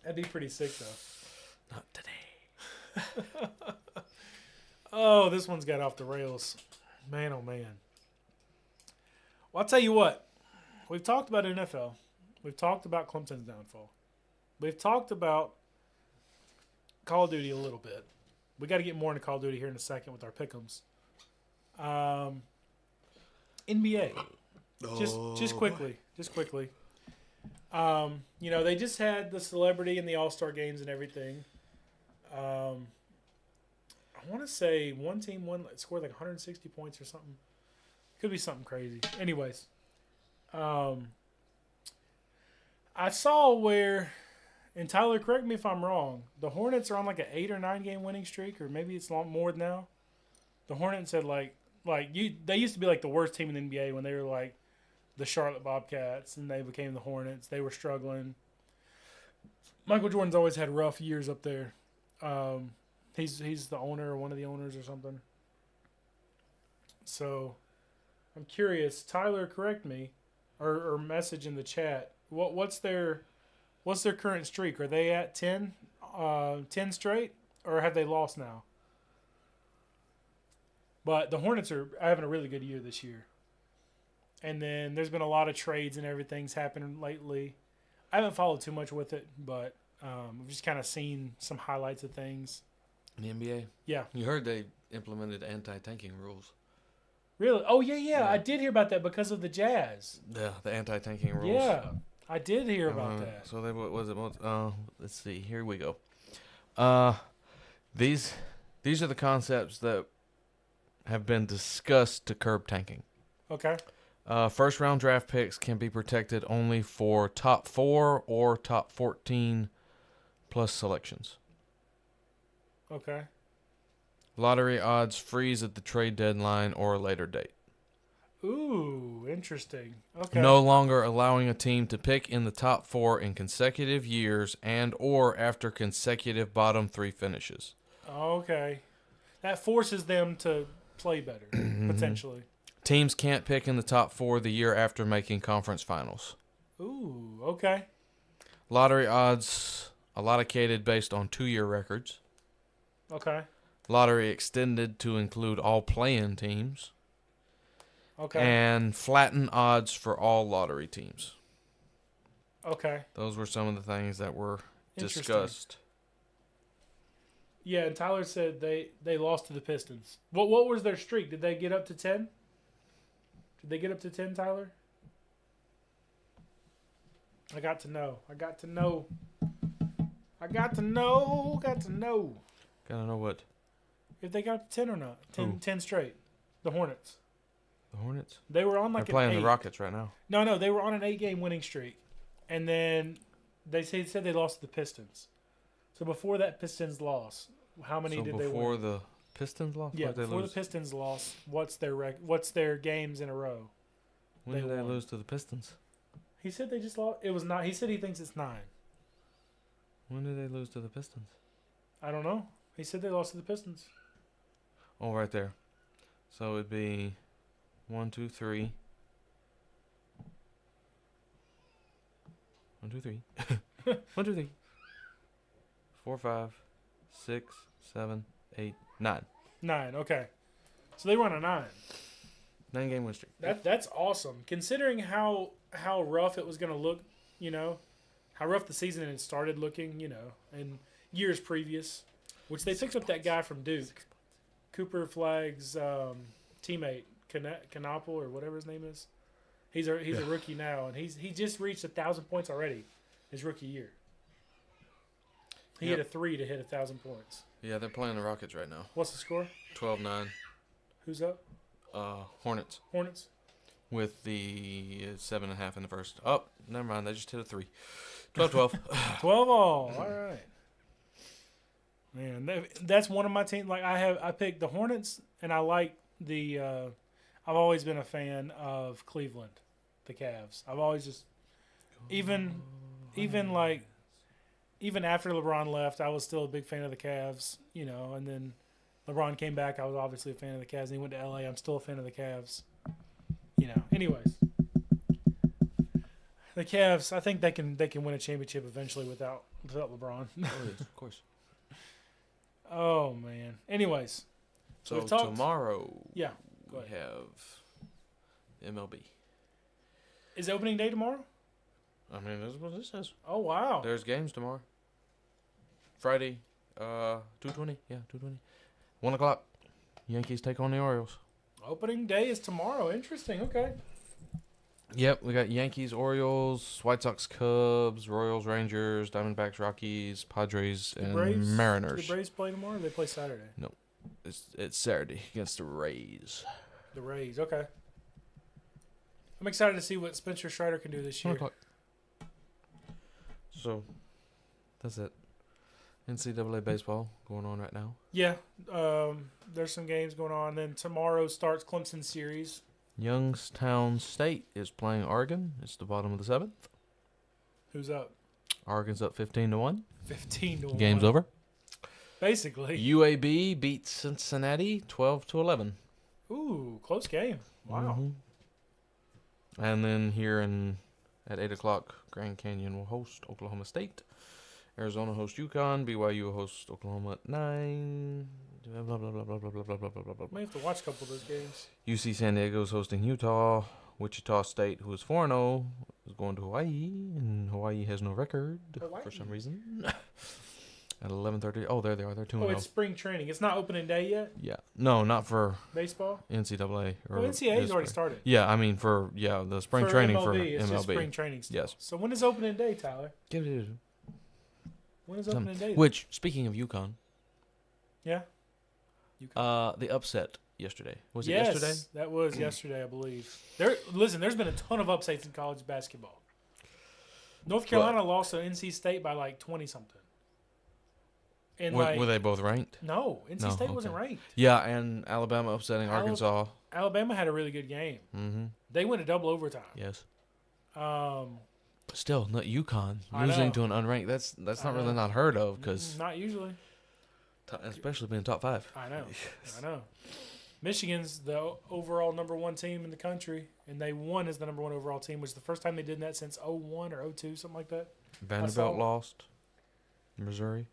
that'd be pretty sick though. Not today. Oh, this one's got off the rails. Man, oh man. Well, I'll tell you what. We've talked about NFL. We've talked about Clemson's downfall. We've talked about Call of Duty a little bit. We got to get more into Call of Duty here in a second with our pick'ems. NBA. Just quickly. You know, they just had the celebrity and the All-Star games and everything. I want to say one team scored like 160 points or something. Could be something crazy. Anyways, I saw where, and Tyler, correct me if I'm wrong, the Hornets are on like an 8 or 9 game winning streak, or maybe it's more now. The Hornets said they used to be like the worst team in the NBA when they were like the Charlotte Bobcats, and they became the Hornets. They were struggling. Michael Jordan's always had rough years up there. He's the owner or one of the owners or something. So I'm curious. Tyler, correct me, or message in the chat. What's their current streak? Are they at 10 straight, or have they lost now? But the Hornets are having a really good year this year. And then there's been a lot of trades and everything's happened lately. I haven't followed too much with it, but I've just kind of seen some highlights of things. In the NBA? Yeah. You heard they implemented anti-tanking rules. Really? Oh, yeah. I did hear about that because of the Jazz. Yeah, the anti-tanking rules. Yeah, I did hear about that. So what was it? Let's see. Here we go. These are the concepts that have been discussed to curb tanking. Okay. First round draft picks can be protected only for top 4 or top 14 plus selections. Okay. Lottery odds freeze at the trade deadline or a later date. Ooh, interesting. Okay. No longer allowing a team to pick in the top 4 in consecutive years and or after consecutive bottom 3 finishes. Okay. That forces them to play better, potentially. Teams can't pick in the top 4 the year after making conference finals. Ooh, okay. Lottery odds allocated based on 2-year records. Okay. Lottery extended to include all play-in teams. Okay. And flatten odds for all lottery teams. Okay. Those were some of the things that were Interesting. discussed. Yeah, and Tyler said they lost to the Pistons. What was their streak? Did they get up to 10? Did they get up to 10, Tyler? I got to know. Gotta know what? If they got up to 10 or not. 10 straight. The Hornets. The Hornets? They were on like They're playing an 8. the Rockets right now. No, they were on an 8-game winning streak. And then they said they lost to the Pistons. So before that Pistons loss, how many did they win? Before the Pistons lost? Yeah, Why'd they before lose? the Pistons lost, what's their games in a row? When did they won. lose to the Pistons? He said they just lost. It was not. He said he thinks it's 9. When did they lose to the Pistons? I don't know. He said they lost to the Pistons. Oh, right there. So it'd be 1, 2, 3. 1, 2, 3. 1, 2, 3. 4, 5, 6, 7, 8, 9. 9. Okay. So they were on a 9. 9-game win streak. That's awesome. Considering how rough it was going to look, how rough the season had started looking, in years previous, which they picked up that guy from Duke, Cooper Flagg's teammate, Knopple or whatever his name is. He's a rookie now, and he just reached 1,000 points already his rookie year. He hit a 3 to hit 1,000 points. Yeah, they're playing the Rockets right now. What's the score? 12-9. Who's up? Hornets. Hornets. With the 7.5 in the first. Oh, never mind. They just hit a 3. 12-12. 12 all. All right. Man, that's one of my teams. Like I picked the Hornets, and I like the. I've always been a fan of Cleveland, the Cavs. I've always just, even after LeBron left, I was still a big fan of the Cavs. And then LeBron came back. I was obviously a fan of the Cavs. And he went to LA. I'm still a fan of the Cavs. Anyways, the Cavs. I think they can win a championship eventually without LeBron. Oh, yes, of course. Oh man. Anyways, So we've talked- tomorrow yeah. Go we ahead. have MLB. Is opening day tomorrow? I mean, that's what this says. Oh wow. There's games tomorrow. Friday, 2:20. Yeah, 2:20. 1 o'clock. Yankees take on the Orioles. Opening day is tomorrow. Interesting. Okay. Yep, we got Yankees, Orioles, White Sox, Cubs, Royals, Rangers, Diamondbacks, Rockies, Padres, and Mariners. Do the Braves play tomorrow? Or they play Saturday. It's Saturday against the Rays. The Rays. Okay. I'm excited to see what Spencer Strider can do this 1 year. o'clock. So, that's it. NCAA baseball going on right now. Yeah. There's some games going on. Then tomorrow starts Clemson series. Youngstown State is playing Oregon. It's the bottom of the 7th. Who's up? Oregon's up 15-1. 15-1. Game's over. Basically. UAB beats Cincinnati 12-11. Ooh, close game. Wow. Mhm. And then here at 8 o'clock, Grand Canyon will host Oklahoma State. Arizona hosts UConn. BYU will host Oklahoma at 9. Blah, blah, blah, blah, blah, blah, blah, blah, blah, blah. May have to watch a couple of those games. UC San Diego is hosting Utah. Wichita State, who is 4-0, is going to Hawaii. And Hawaii has no record Hawaii. for some reason. At 11:30. Oh, there they are. They're 2-0. Oh, it's spring training. It's not opening day yet. Yeah. No, not for Baseball. NCAA. Or Oh, NCAA's this already spring. started. Yeah, I mean the spring training for It's just MLB. spring training still. Yes. So when is opening day, Tyler? Give it When is opening day? Which, speaking of UConn, Yeah. the upset yesterday. Was it Yes, yesterday? that was yesterday, I believe. There's been a ton of upsets in college basketball. North Carolina lost to NC State by like 20 something. And Were they both ranked? no, NC No, State wasn't okay. ranked. Yeah, and Alabama upsetting Arkansas. Alabama had a really good game. Mm-hmm. They went to double overtime. Yes. Um, Still, not UConn I losing know. to an unranked. That's I not really know. not heard of because not usually. especially being top 5. I know. I know. Michigan's the overall number 1 team in the country, and they won as the number 1 overall team, which is the first time they did that since 01 or 02, something like that. Vanderbilt lost. Missouri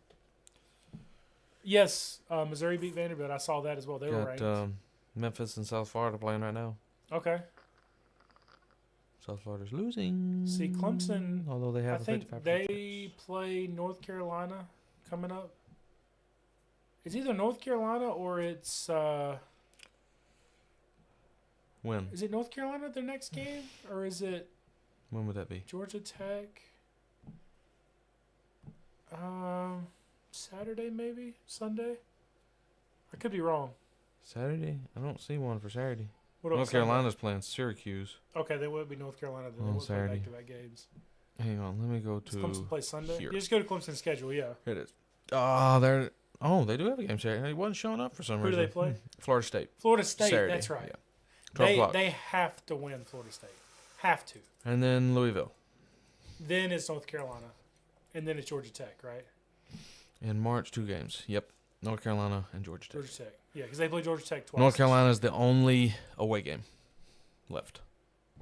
Yes, Missouri beat Vanderbilt. I saw that as well. They were ranked. got Memphis and South Florida playing right now. Okay. South Florida's losing. See, Clemson, although they I have a think 55% they play North Carolina coming up. It's either North Carolina or it's When? is it North Carolina their next game, or is it When would that be? Georgia Tech? Saturday maybe, Sunday. I could be wrong. Saturday? I don't see one for Saturday. What about North Sunday? Carolina's playing Syracuse. Okay, they would be North Carolina. Then they On would play Saturday. back-to-back games. Hang on, let me go Does Clemson to. play Sunday? here. You just go to Clemson's schedule, yeah. Here it is. They do have a game Saturday. He wasn't showing up for some Who do reason. they play? Florida State. Florida State, Saturday. that's right. Yeah. 12 o'clock. They have to win Florida State. Have to. And then Louisville. Then it's North Carolina. And then it's Georgia Tech, right? In March, 2 games. Yep. North Carolina and Georgia Tech. Georgia Tech. Yeah, because they play Georgia Tech twice. North Carolina is the only away game left.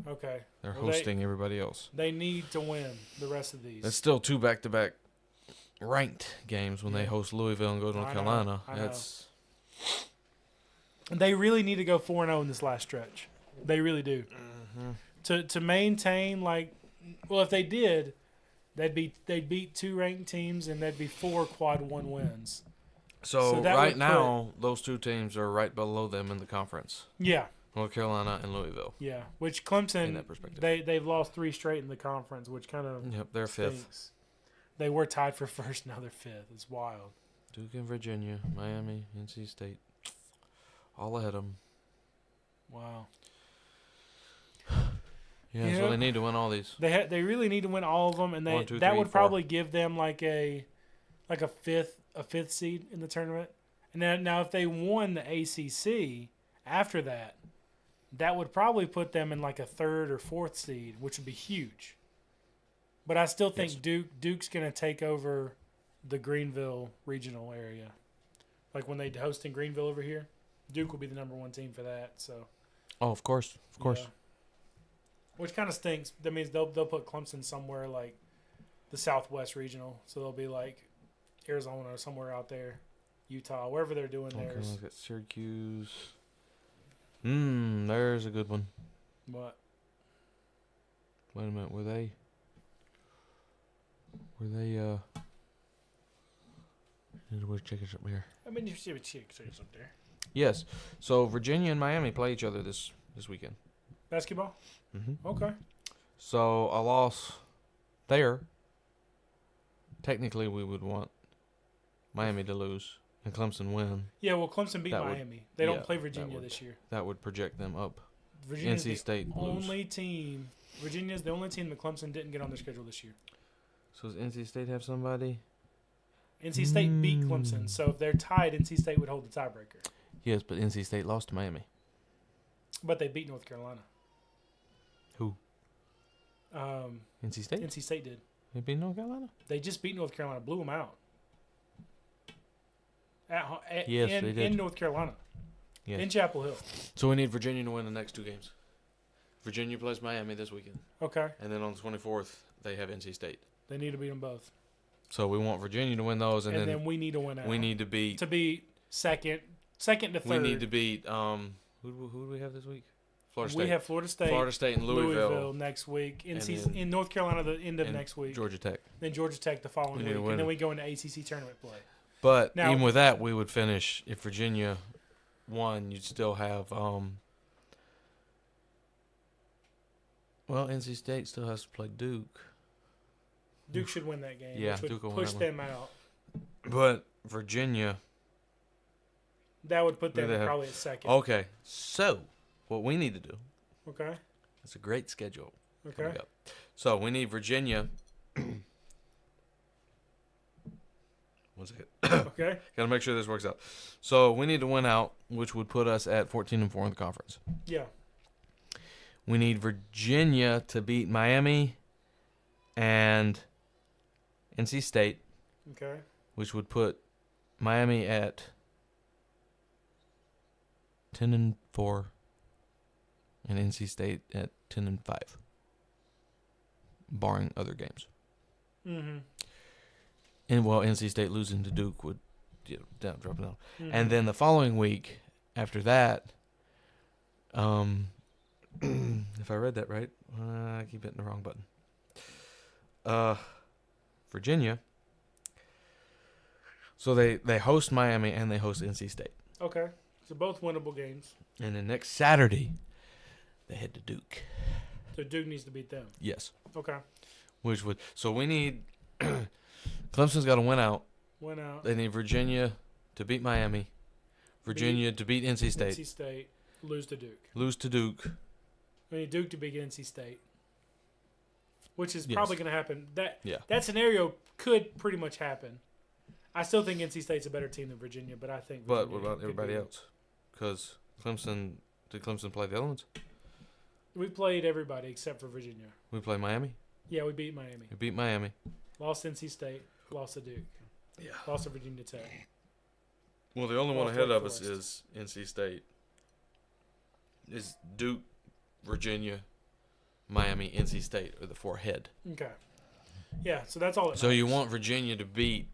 Okay. They're Well, hosting everybody else. They need to win the rest of these. That's still 2 back-to-back ranked games when they Yeah. host Louisville and go to North I know, Carolina. I know. That's They really need to go 4-0 in this last stretch. They really do. To maintain, if they did, They'd beat 2 ranked teams, and that'd be 4 quad 1 wins. So that right would now, those 2 teams are right below them in the conference. Yeah. North Carolina and Louisville. Yeah. Which In Clemson, that perspective. they've lost 3 straight in the conference, which kind of Yep, they're 5th. stinks. They were tied for first, now they're 5th. It's wild. Duke and Virginia, Miami, NC State, all ahead of them. Wow. Yeah, so Yeah. they need to win all these. They really need to win all of them, and One, two, that three, would four. probably give them like a fifth seed in the tournament. And now if they won the ACC after that, that would probably put them in like a 3rd or 4th seed, which would be huge. But I still think Yes. Duke's going to take over the Greenville regional area. Like when they host in Greenville over here, Duke will be the number 1 team for that. So. Oh, of course. Yeah. Which kind of stinks. That means they'll put Clemson somewhere like the Southwest Regional. So they'll be like Arizona or somewhere out there, Utah, wherever they're doing Okay, theirs. look at Syracuse. There's a good one. What? Wait a minute, were they We'll check it up here. I mean, you see what chicks up there. Yes. So Virginia and Miami play each other this weekend. Basketball? Mm-hmm. Okay. So a loss there. Technically, we would want Miami to lose and Clemson win. Yeah, well, Clemson beat That would- Miami. They don't yeah, play that Virginia would- this year. That would project them up. Virginia's NC State the lose. only team. Virginia's the only team that Clemson didn't get on their schedule this year. So does NC State have somebody? NC State beat Clemson, so if they're tied, NC State would hold the tiebreaker. Yes, but NC State lost to Miami. But they beat North Carolina. Who? NC State? NC State did. They beat North Carolina? They just beat North Carolina, blew them out. Yes, they did. In North Carolina, Yes. in Chapel Hill. So we need Virginia to win the next 2 games. Virginia plays Miami this weekend. Okay, And then on the 24th, they have NC State. they need to beat them both, So we want Virginia to win those, and, and then then we need to win out. we need to beat. to be second to third. We need to beat. Who do we have this week? Florida State. We have Florida State, and Louisville, next week. And In North Carolina the end of and next week. Georgia Tech. Then Georgia Tech the following We need week, to win and then it. we go into ACC tournament play. But Now- even with that, we would finish if Virginia won. You'd still have. Well, NC State still has to play Duke, Duke should win that game, Yeah, which would Duke will win push that one. them out. but Virginia. That would put Who do them they have? probably at second. Okay, so what we need to do. Okay. It's a great schedule. Okay. coming up. So we need Virginia. One second. Okay. Got to make sure this works out. So we need to win out, which would put us at 14-4 in the conference. Yeah. We need Virginia to beat Miami and NC State, Okay. which would put Miami at 10-4 and NC State at 10-5, barring other games. Mm-hmm. And well, NC State losing to Duke would drop it down. Mm-hmm. And then the following week after that, if I read that right, I keep hitting the wrong button. Virginia. So they host Miami and they host NC State. Okay. So both winnable games. And then next Saturday, they head to Duke. So Duke needs to beat them. Yes. Okay. Which would so we need Clemson's got to win out. Win out. They need Virginia to beat Miami. Virginia to beat NC State. NC State. Lose to Duke. Lose to Duke. We need Duke to beat NC State. Which is Yes. probably going to happen. Yeah. That scenario could pretty much happen. I still think NC State's a better team than Virginia, but I think But Virginia what about could everybody be- else? Because did Clemson play the other ones? We played everybody except for Virginia. We play Miami. Yeah, we beat Miami. We beat Miami. Lost NC State. Lost to Duke. Yeah. Lost to Virginia Tech. Well, the only one Lost ahead Wake of us Forest. is NC State. Is Duke, Virginia, Miami, NC State are the four ahead. Okay. Yeah, so that's all. So you want Virginia to beat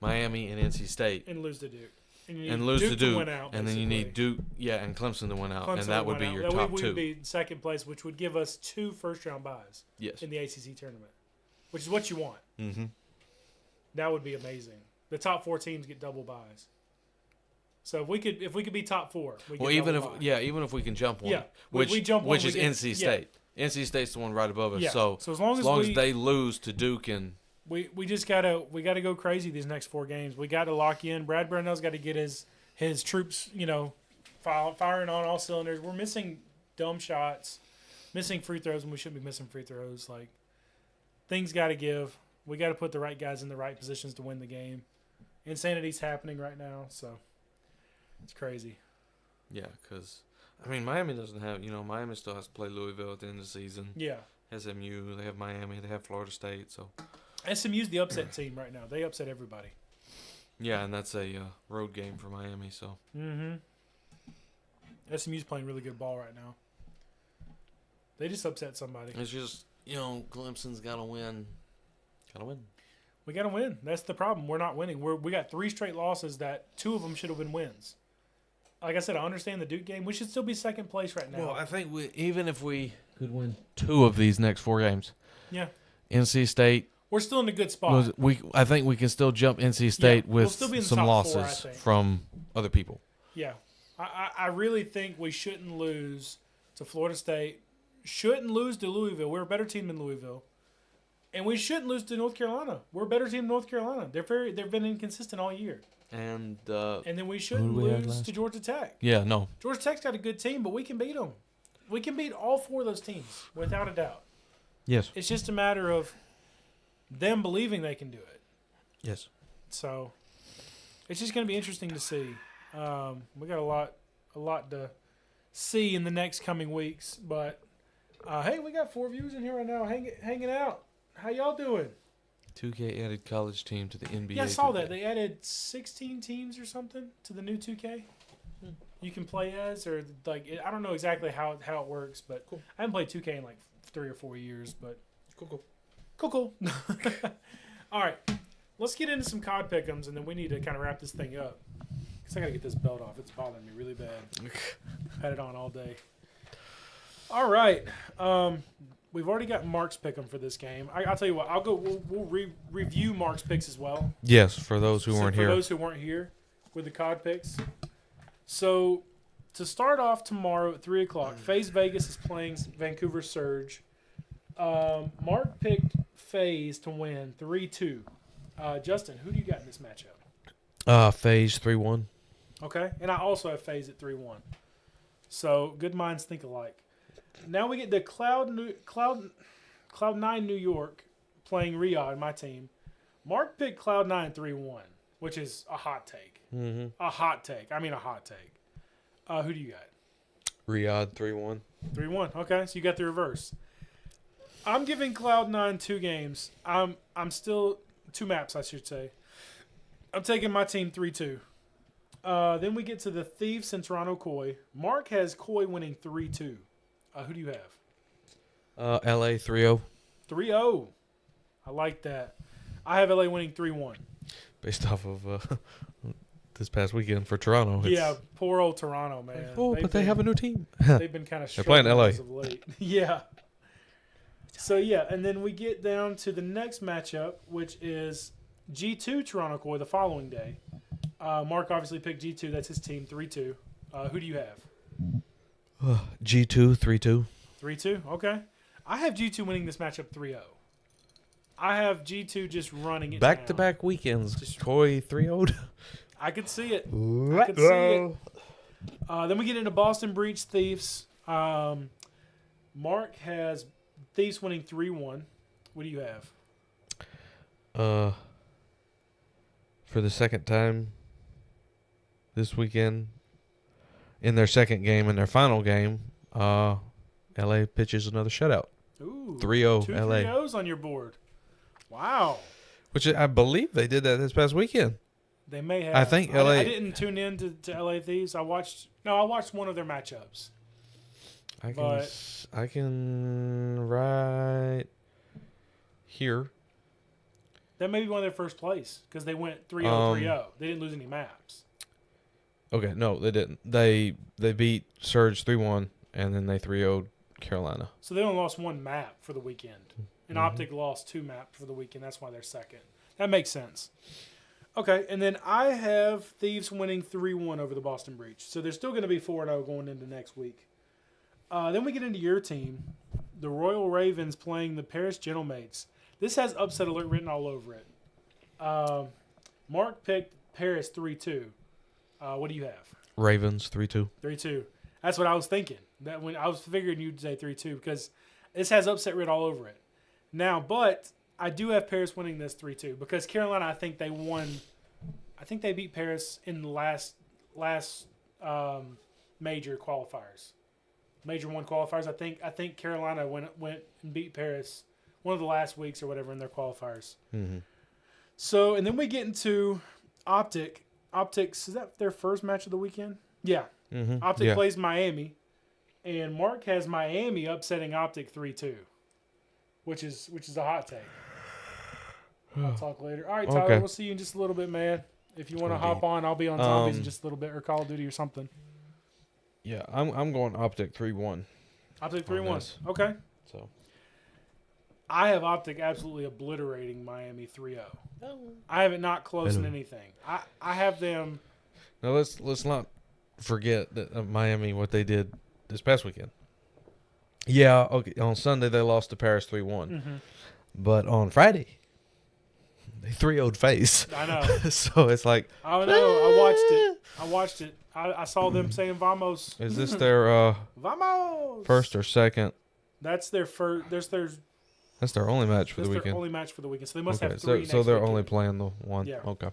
Miami and NC State and lose to Duke. And, you need and lose to Duke, win out, and then you need basically. Duke, and Clemson to win out, Clemson and that to would win be out. your That top we two. would be second place, which would give us 2 first-round buys Yes. in the ACC tournament, which is what you want. Mm-hmm. That would be amazing. The top 4 teams get double buys. So if we could be top 4, we Well, get even double if bye. even if we can jump one, Yeah, which we jump one, which is we get- NC yeah. State. NC State's the one right above us. Yeah. So as long as we they lose to Duke and we just gotta go crazy these next 4 games. We got to lock in. Brad Brownell's got to get his troops, firing on all cylinders. We're missing dumb shots, missing free throws, and we shouldn't be missing free throws. Like, things got to give. We got to put the right guys in the right positions to win the game. Insanity's happening right now, so it's crazy. yeah, because I mean Miami doesn't have Miami still has to play Louisville at the end of the season. Yeah, SMU, they have Miami, they have Florida State. So SMU's the upset team right now. They upset everybody. yeah, and that's a road game for Miami. So SMU's playing really good ball right now. They just upset somebody. it's just Clemson's got to win. Got to win. We got to win. That's the problem. We're not winning. We got 3 straight losses that 2 of them should have been wins. Like I said, I understand the Duke game. We should still be second place right now. Well, I think even if we could win 2 of these next 4 games, yeah, NC State. we're still in a good spot. I think we can still jump NC State we'll with still be in the some top 4, I losses think. from other people. Yeah. I really think we shouldn't lose to Florida State. Shouldn't lose to Louisville. We're a better team than Louisville. And we shouldn't lose to North Carolina. We're a better team than North Carolina. They've been inconsistent all year. And then we shouldn't who did we have lose last? to Georgia Tech. yeah, no. Georgia Tech's got a good team, but we can beat them. We can beat all 4 of those teams without a doubt. Yes. It's just a matter of them believing they can do it. Yes. So it's just going to be interesting to see. We got a lot to see in the next coming weeks. But hey, we got 4 viewers in here right now, hanging out. How y'all doing? 2K added college team to the NBA. Yeah, I saw 2K. that they added 16 teams or something to the new 2K. You can play as, or like I don't know exactly how it works, but Cool. I haven't played 2K in like 3 or 4 years. But Cool. All right, let's get into some COD pick'ems, and then we need to kind of wrap this thing up because I gotta get this belt off. It's bothering me really bad. Had it on all day. All right, we've already got Mark's pick'em for this game. I'll tell you what. We'll review Mark's picks as well. Yes, for those who So weren't for here. those who weren't here with the COD picks. So to start off tomorrow at 3 o'clock, FaZe Vegas is playing Vancouver Surge. Mark picked FaZe to win 3-2. Justin, who do you got in this matchup? FaZe 3-1. Okay, and I also have FaZe at 3-1. So good minds think alike. Now we get the Cloud9 New York playing Riyadh, my team. Mark picked Cloud9 3-1, which is a hot take. Mm-hmm. A hot take. I mean a hot take. Who do you got? Riyadh 3-1. 3-1. Okay, so you got the reverse. I'm giving Cloud9 2 games. I'm still 2 maps, I should say. I'm taking my team 3-2. Then we get to the Thieves and Toronto Koi. Mark has Koi winning 3-2. Who do you have? LA 3-0. 3-0. I like that. I have LA winning 3-1. Based off of this past weekend for Toronto. Yeah, poor old Toronto, man. But they have a new team. They've been kind of They're playing struggling LA. as of late. Yeah. So, yeah, and then we get down to the next matchup, which is G2 Toronto Koi the following day. Mark obviously picked G2. That's his team, 3-2. Who do you have? G2 3-2. 3-2, okay. I have G2 winning this matchup 3-0. I have G2 just running it down. Back-to-back weekends. Koi 3-0. I could see it. I could see it. Then we get into Boston Breach Thieves. Mark has Thieves winning 3-1. What do you have? For the second time this weekend, in their second game and their final game, LA pitches another shutout. Ooh, 3-0 2 LA. 3-0s on your board. Wow. Which I believe they did that this past weekend. They may have. I think I LA didn't tune in to LA Thieves. I watched one of their matchups. I can right here. That may be one of their first place because they went 3-0, 3-0. They didn't lose any maps. Okay, no, they didn't. They beat Surge 3-1, and then they 3-0'd Carolina. So they only lost one map for the weekend. and Optic lost 2 maps for the weekend. That's why they're second. That makes sense. Okay, and then I have Thieves winning 3-1 over the Boston Breach. So they're still going to be 4-0 going into next week. Then we get into your team, the Royal Ravens playing the Paris Gentlemaids. This has upset alert written all over it. Mark picked Paris 3-2. What do you have? Ravens 3-2. 3-2. That's what I was thinking. That when I was figuring you'd say 3-2 because this has upset written all over it. Now, but I do have Paris winning this 3-2 because Carolina, I think they won. I think they beat Paris in the last major qualifiers. Major 1 qualifiers. I think Carolina went and beat Paris one of the last weeks or whatever in their qualifiers. Mm-hmm. So, and then we get into Optic. Optics, is that their first match of the weekend? Yeah. Mm-hmm. Optic plays Miami, and Mark has Miami upsetting Optic 3-2, which is a hot take. I'll talk later. All right, Tyler, Okay. we'll see you in just a little bit, man. If you want to Okay. hop on, I'll be on Zombies in just a little bit, or Call of Duty or something. Yeah, I'm going Optic 3-1. Optic On 3-1. this. Okay. So I have Optic absolutely obliterating Miami 3-0. I have it not close in Venom. anything. I have them. now let's not forget that Miami what they did this past weekend. Yeah, okay. On Sunday they lost to Paris 3-1, but on Friday they 3-0'd face. I know. So it's like, I know. I watched it. I saw them saying "Vamos." is this their Vamos. first or second? That's their first. That's their only match for That's the their weekend. only match for the weekend. So they must Okay, have 3 so next they're weekend. only playing the one. Yeah. Okay.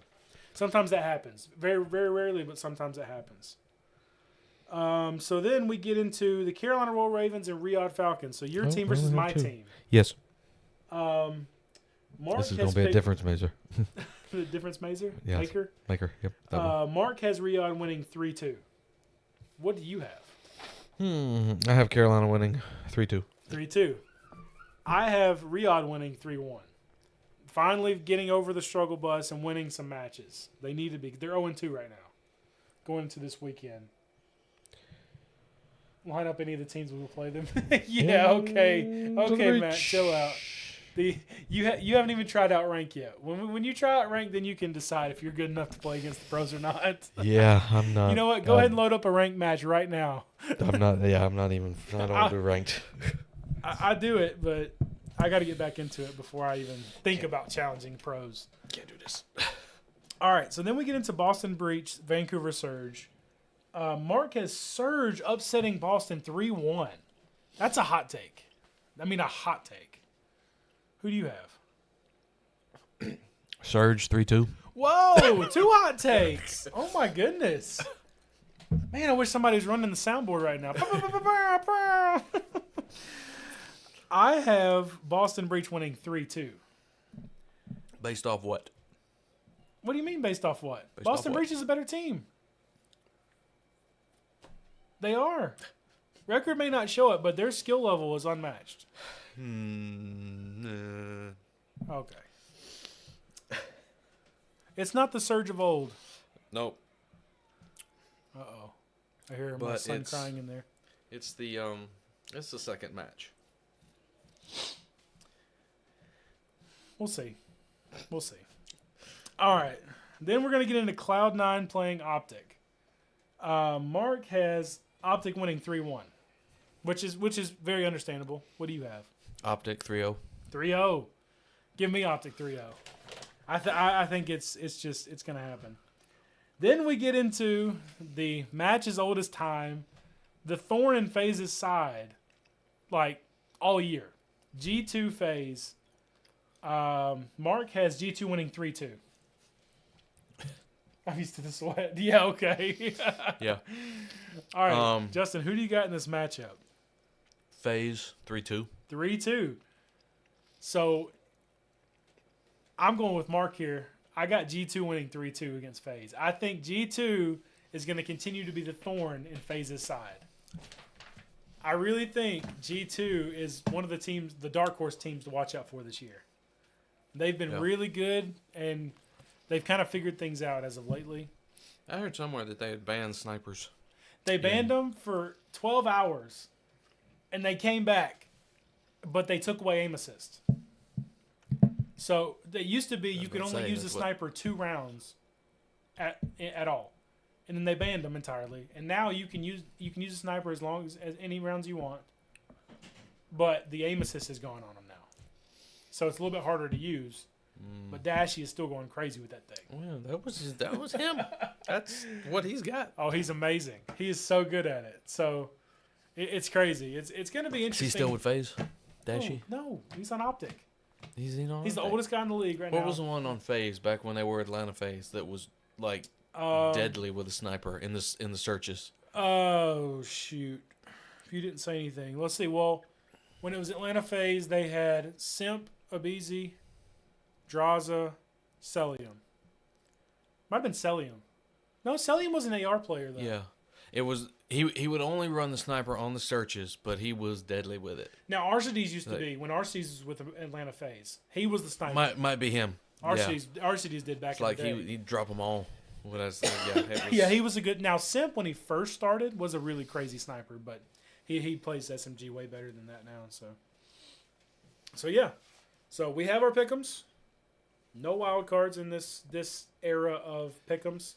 Sometimes that happens. Very, very rarely, but sometimes it happens. So then we get into the Carolina Royal Ravens and Riyadh Falcons. So your Oh, team we versus only my have 2. team. Yes. Mark This is has going to be a picked- difference maker. The difference maker? Yes. Maker? Maker. Yep. That one. Mark has Riyadh winning 3-2. What do you have? I have Carolina winning 3-2. 3-2. I have Riyadh winning 3-1. Finally getting over the struggle bus and winning some matches. They need to be. They're 0-2 right now. Going into this weekend. Line up any of the teams we will play them. Yeah, okay. Okay, Matt, chill out. You haven't even tried out rank yet. When you try out rank, then you can decide if you're good enough to play against the pros or not. Yeah, I'm not. You know what? Go ahead and load up a ranked match right now. I'm not. Yeah, I'm not even. I don't do ranked. I do it, but I got to get back into it before I even think about challenging pros. Can't do this. All right, so then we get into Boston Breach, Vancouver Surge. Mark has Surge upsetting Boston 3-1. That's a hot take. I mean, a hot take. Who do you have? Surge 3-2. Whoa, 2 hot takes. Oh, my goodness. Man, I wish somebody was running the soundboard right now. I have Boston Breach winning 3-2. Based off what? What do you mean based off what? Based Boston off what? Breach is a better team. They are. Record may not show it, but their skill level is unmatched. Okay. It's not the Surge of old. Nope. Uh-oh. I hear my But son it's- crying in there. It's the second match. We'll see. We'll see. All right. Then we're going to get into Cloud9 playing Optic. Mark has Optic winning 3-1, which is very understandable. What do you have? Optic 3-0. 3-0. Give me Optic 3-0. I think it's going to happen. Then we get into the match as old as time, the Thorn in FaZe's side, like all year. G2 FaZe. Mark has G2 winning 3-2. I'm used to the sweat. Yeah, okay. Yeah. All right, Justin, who do you got in this matchup? FaZe 3-2. 3-2. So I'm going with Mark here. I got G2 winning 3-2 against FaZe. I think G2 is going to continue to be the thorn in FaZe's side. I really think G2 is one of the teams, the dark horse teams to watch out for this year. They've been really good, and they've kind of figured things out as of lately. I heard somewhere that they had banned snipers. They banned them for 12 hours, and they came back, but they took away aim assist. So they used to be you could about to only say, use the that's what- sniper 2 rounds at all, and then they banned them entirely. And now you can use a sniper as long as any rounds you want, but the aim assist has gone on them now, so it's a little bit harder to use. But Dashy is still going crazy with that thing. Well, that was him. That's what he's got. Oh, he's amazing. He is so good at it. So it's crazy. It's going to be Is interesting. he still with FaZe? Dashy? No, he's on Optic. He's the oldest guy in the league right now. What was the one on FaZe back when they were Atlanta FaZe that was like deadly with a sniper in the searches? Oh shoot! If you didn't say anything, let's see. Well, when it was Atlanta FaZe, they had Simp, Abizi, Draza, Celium. Might have been Celium. No, Celium was an AR player though. Yeah, it was. He would only run the sniper on the searches, but he was deadly with it. Now Arcides used to be when Arcides was with Atlanta FaZe. He was the sniper. Might be him. Arcides did back It's in like the day. he'd drop them all. What I said, yeah, it was, Yeah, he was a good. Now Simp when he first started was a really crazy sniper, but he plays SMG way better than that now. So yeah, so we have our pick'ems. No wild cards in this era of pick'ems.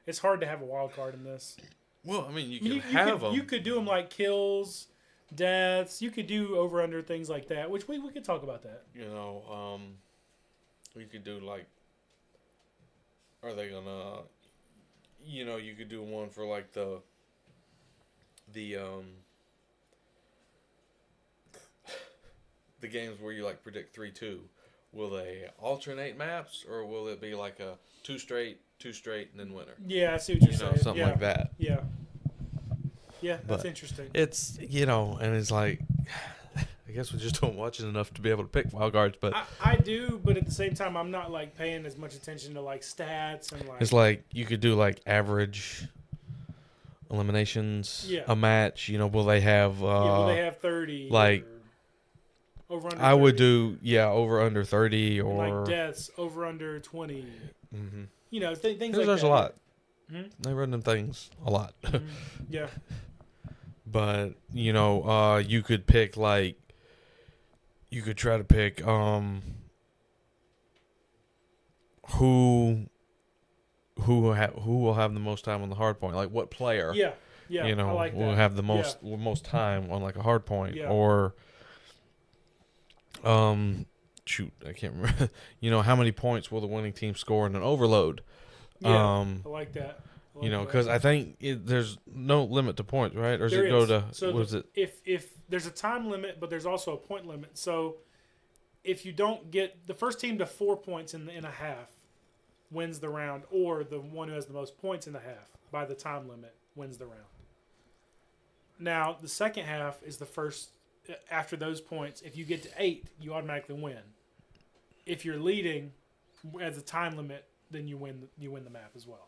It's hard to have a wild card in this. Well, I mean, you can have them. You could do them like kills, deaths. You could do over under things like that, which we could talk about that. You know, you could do like. Are they gonna? You know, you could do one for like the games where you like predict 3-2. Will they alternate maps, or will it be like a two straight, and then winner? Yeah, I see what you're saying. Something like that. Yeah. Yeah, that's But interesting. It's, and it's like, I guess we just don't watch it enough to be able to pick wild cards, but I do, but at the same time, I'm not like paying as much attention to like stats and like. it's like you could do like average eliminations, Yeah. a match. Will they have? Will they have 30? like, or over under. I would 30? do over under 30 or like deaths over under 20. Mm-hmm. Things like that. There's a lot. Hmm? They run them things a lot. Yeah. But you could pick like. You could try to pick who will have the most time on the hard point, like what player Yeah. I like that. will have the most time on like a hard point, Yeah. or shoot, I can't remember. How many points will the winning team score in an overload? Yeah, I like that. Because I think there's no limit to points, right? Or does There it go is. to So what is it? If there's a time limit, but there's also a point limit. So if you don't get the first team to 4 points in a half wins the round, or the one who has the most points in the half by the time limit wins the round. Now the second half is the first after those points. If you get to 8, you automatically win. If you're leading as a time limit, then you win the map as well.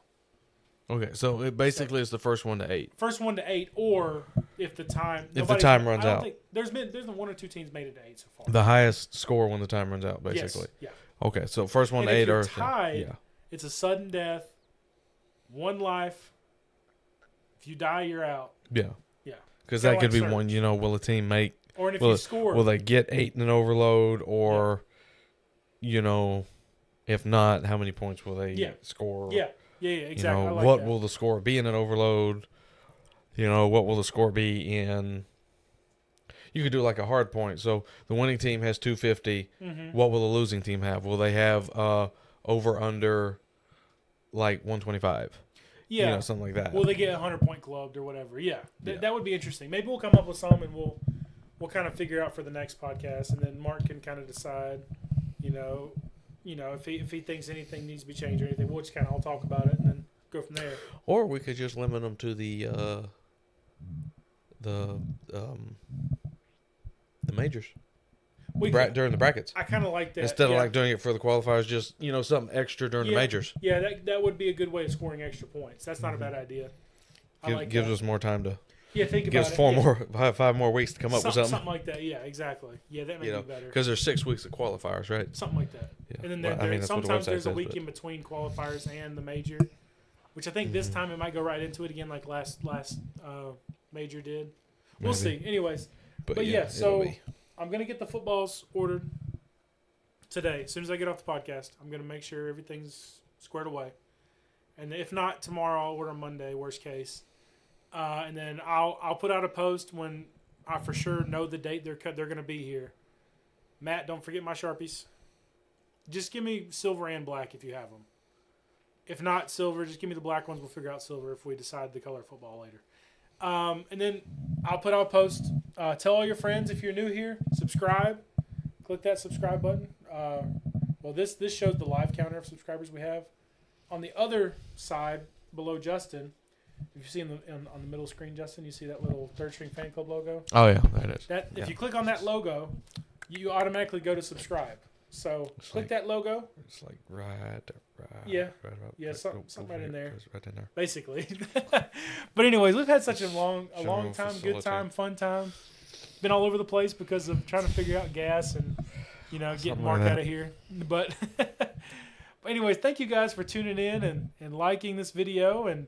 Okay, so it basically is the first one to 8. First one to 8, or if the time time runs I don't out. think there's been 1 or 2 teams made it to 8 so far. The highest score when the time runs out, basically. Yes, Okay, so first one And to if 8 you're or tied, yeah. it's a sudden death, 1 life. If you die, you're out. Yeah. Yeah. Because Kinda that could like be Surge. one, will a team make Or if will you score, will they get 8 in an overload, or if not, how many points will they score? yeah, exactly. I like what that. will the score be in an overload? What will the score be in? You could do like a hard point. So the winning team has 250. Mm-hmm. What will the losing team have? Will they have over under like 125? Yeah, Something like that. will they get 100-point clubbed or whatever? Yeah, Yeah. That would be interesting. Maybe we'll come up with some and we'll kind of figure out for the next podcast, and then Mark can kind of decide, if he thinks anything needs to be changed or anything. We'll just kind of all talk about it and then go from there. Or we could just limit them to the majors during the brackets. I kind of like that. Instead of like doing it for the qualifiers, just something extra during the majors. Yeah, that would be a good way of scoring extra points. That's not a bad idea. I like gives that. us more time to. Yeah, think about Gives it. 5 more weeks to come up with something. Something like that. Yeah, exactly. Yeah, that may be better. Because there's 6 weeks of qualifiers, right? Something like that. Yeah. And then Well, that's what the sometimes website there's a says, week but- in between qualifiers and the major, which I think this time it might go right into it again, like last major did. We'll Maybe. see. Anyways, but yeah, it'll so be. I'm gonna get the footballs ordered. today. As soon as I get off the podcast, I'm going to make sure everything's squared away. And if not, tomorrow I'll order Monday, worst case. And then I'll put out a post when I for sure know the date they're going to be here. Matt, don't forget my Sharpies. Just give me silver and black if you have them. If not silver, just give me the black ones. We'll figure out silver if we decide the color of football later. And then I'll put out a post. Tell all your friends if you're new here. Subscribe. Click that subscribe button. Well, this shows the live counter of subscribers we have. On the other side, below Justin, if you see on the middle screen, Justin, you see that little Third String Fan Club logo? Oh, yeah, that is. If you click on that logo, you automatically go to subscribe. So It's click like- that logo. It's like right. Yeah. Right about, Yeah, something right in there. Right in there. Basically. But anyways, we've had such a long General time, good facility. time, fun time. Been all over the place because of trying to figure out gas and, getting Something Mark like that. out of here. But anyways, thank you guys for tuning in and liking this video. And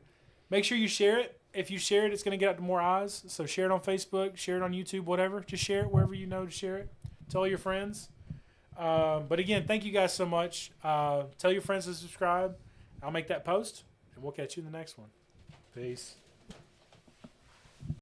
make sure you share it. If you share it, it's going to get out to more eyes. So share it on Facebook, share it on YouTube, whatever. Just share it wherever you know to share it. Tell your friends. But again, thank you guys so much. Tell your friends to subscribe. I'll make that post, and we'll catch you in the next one. Peace.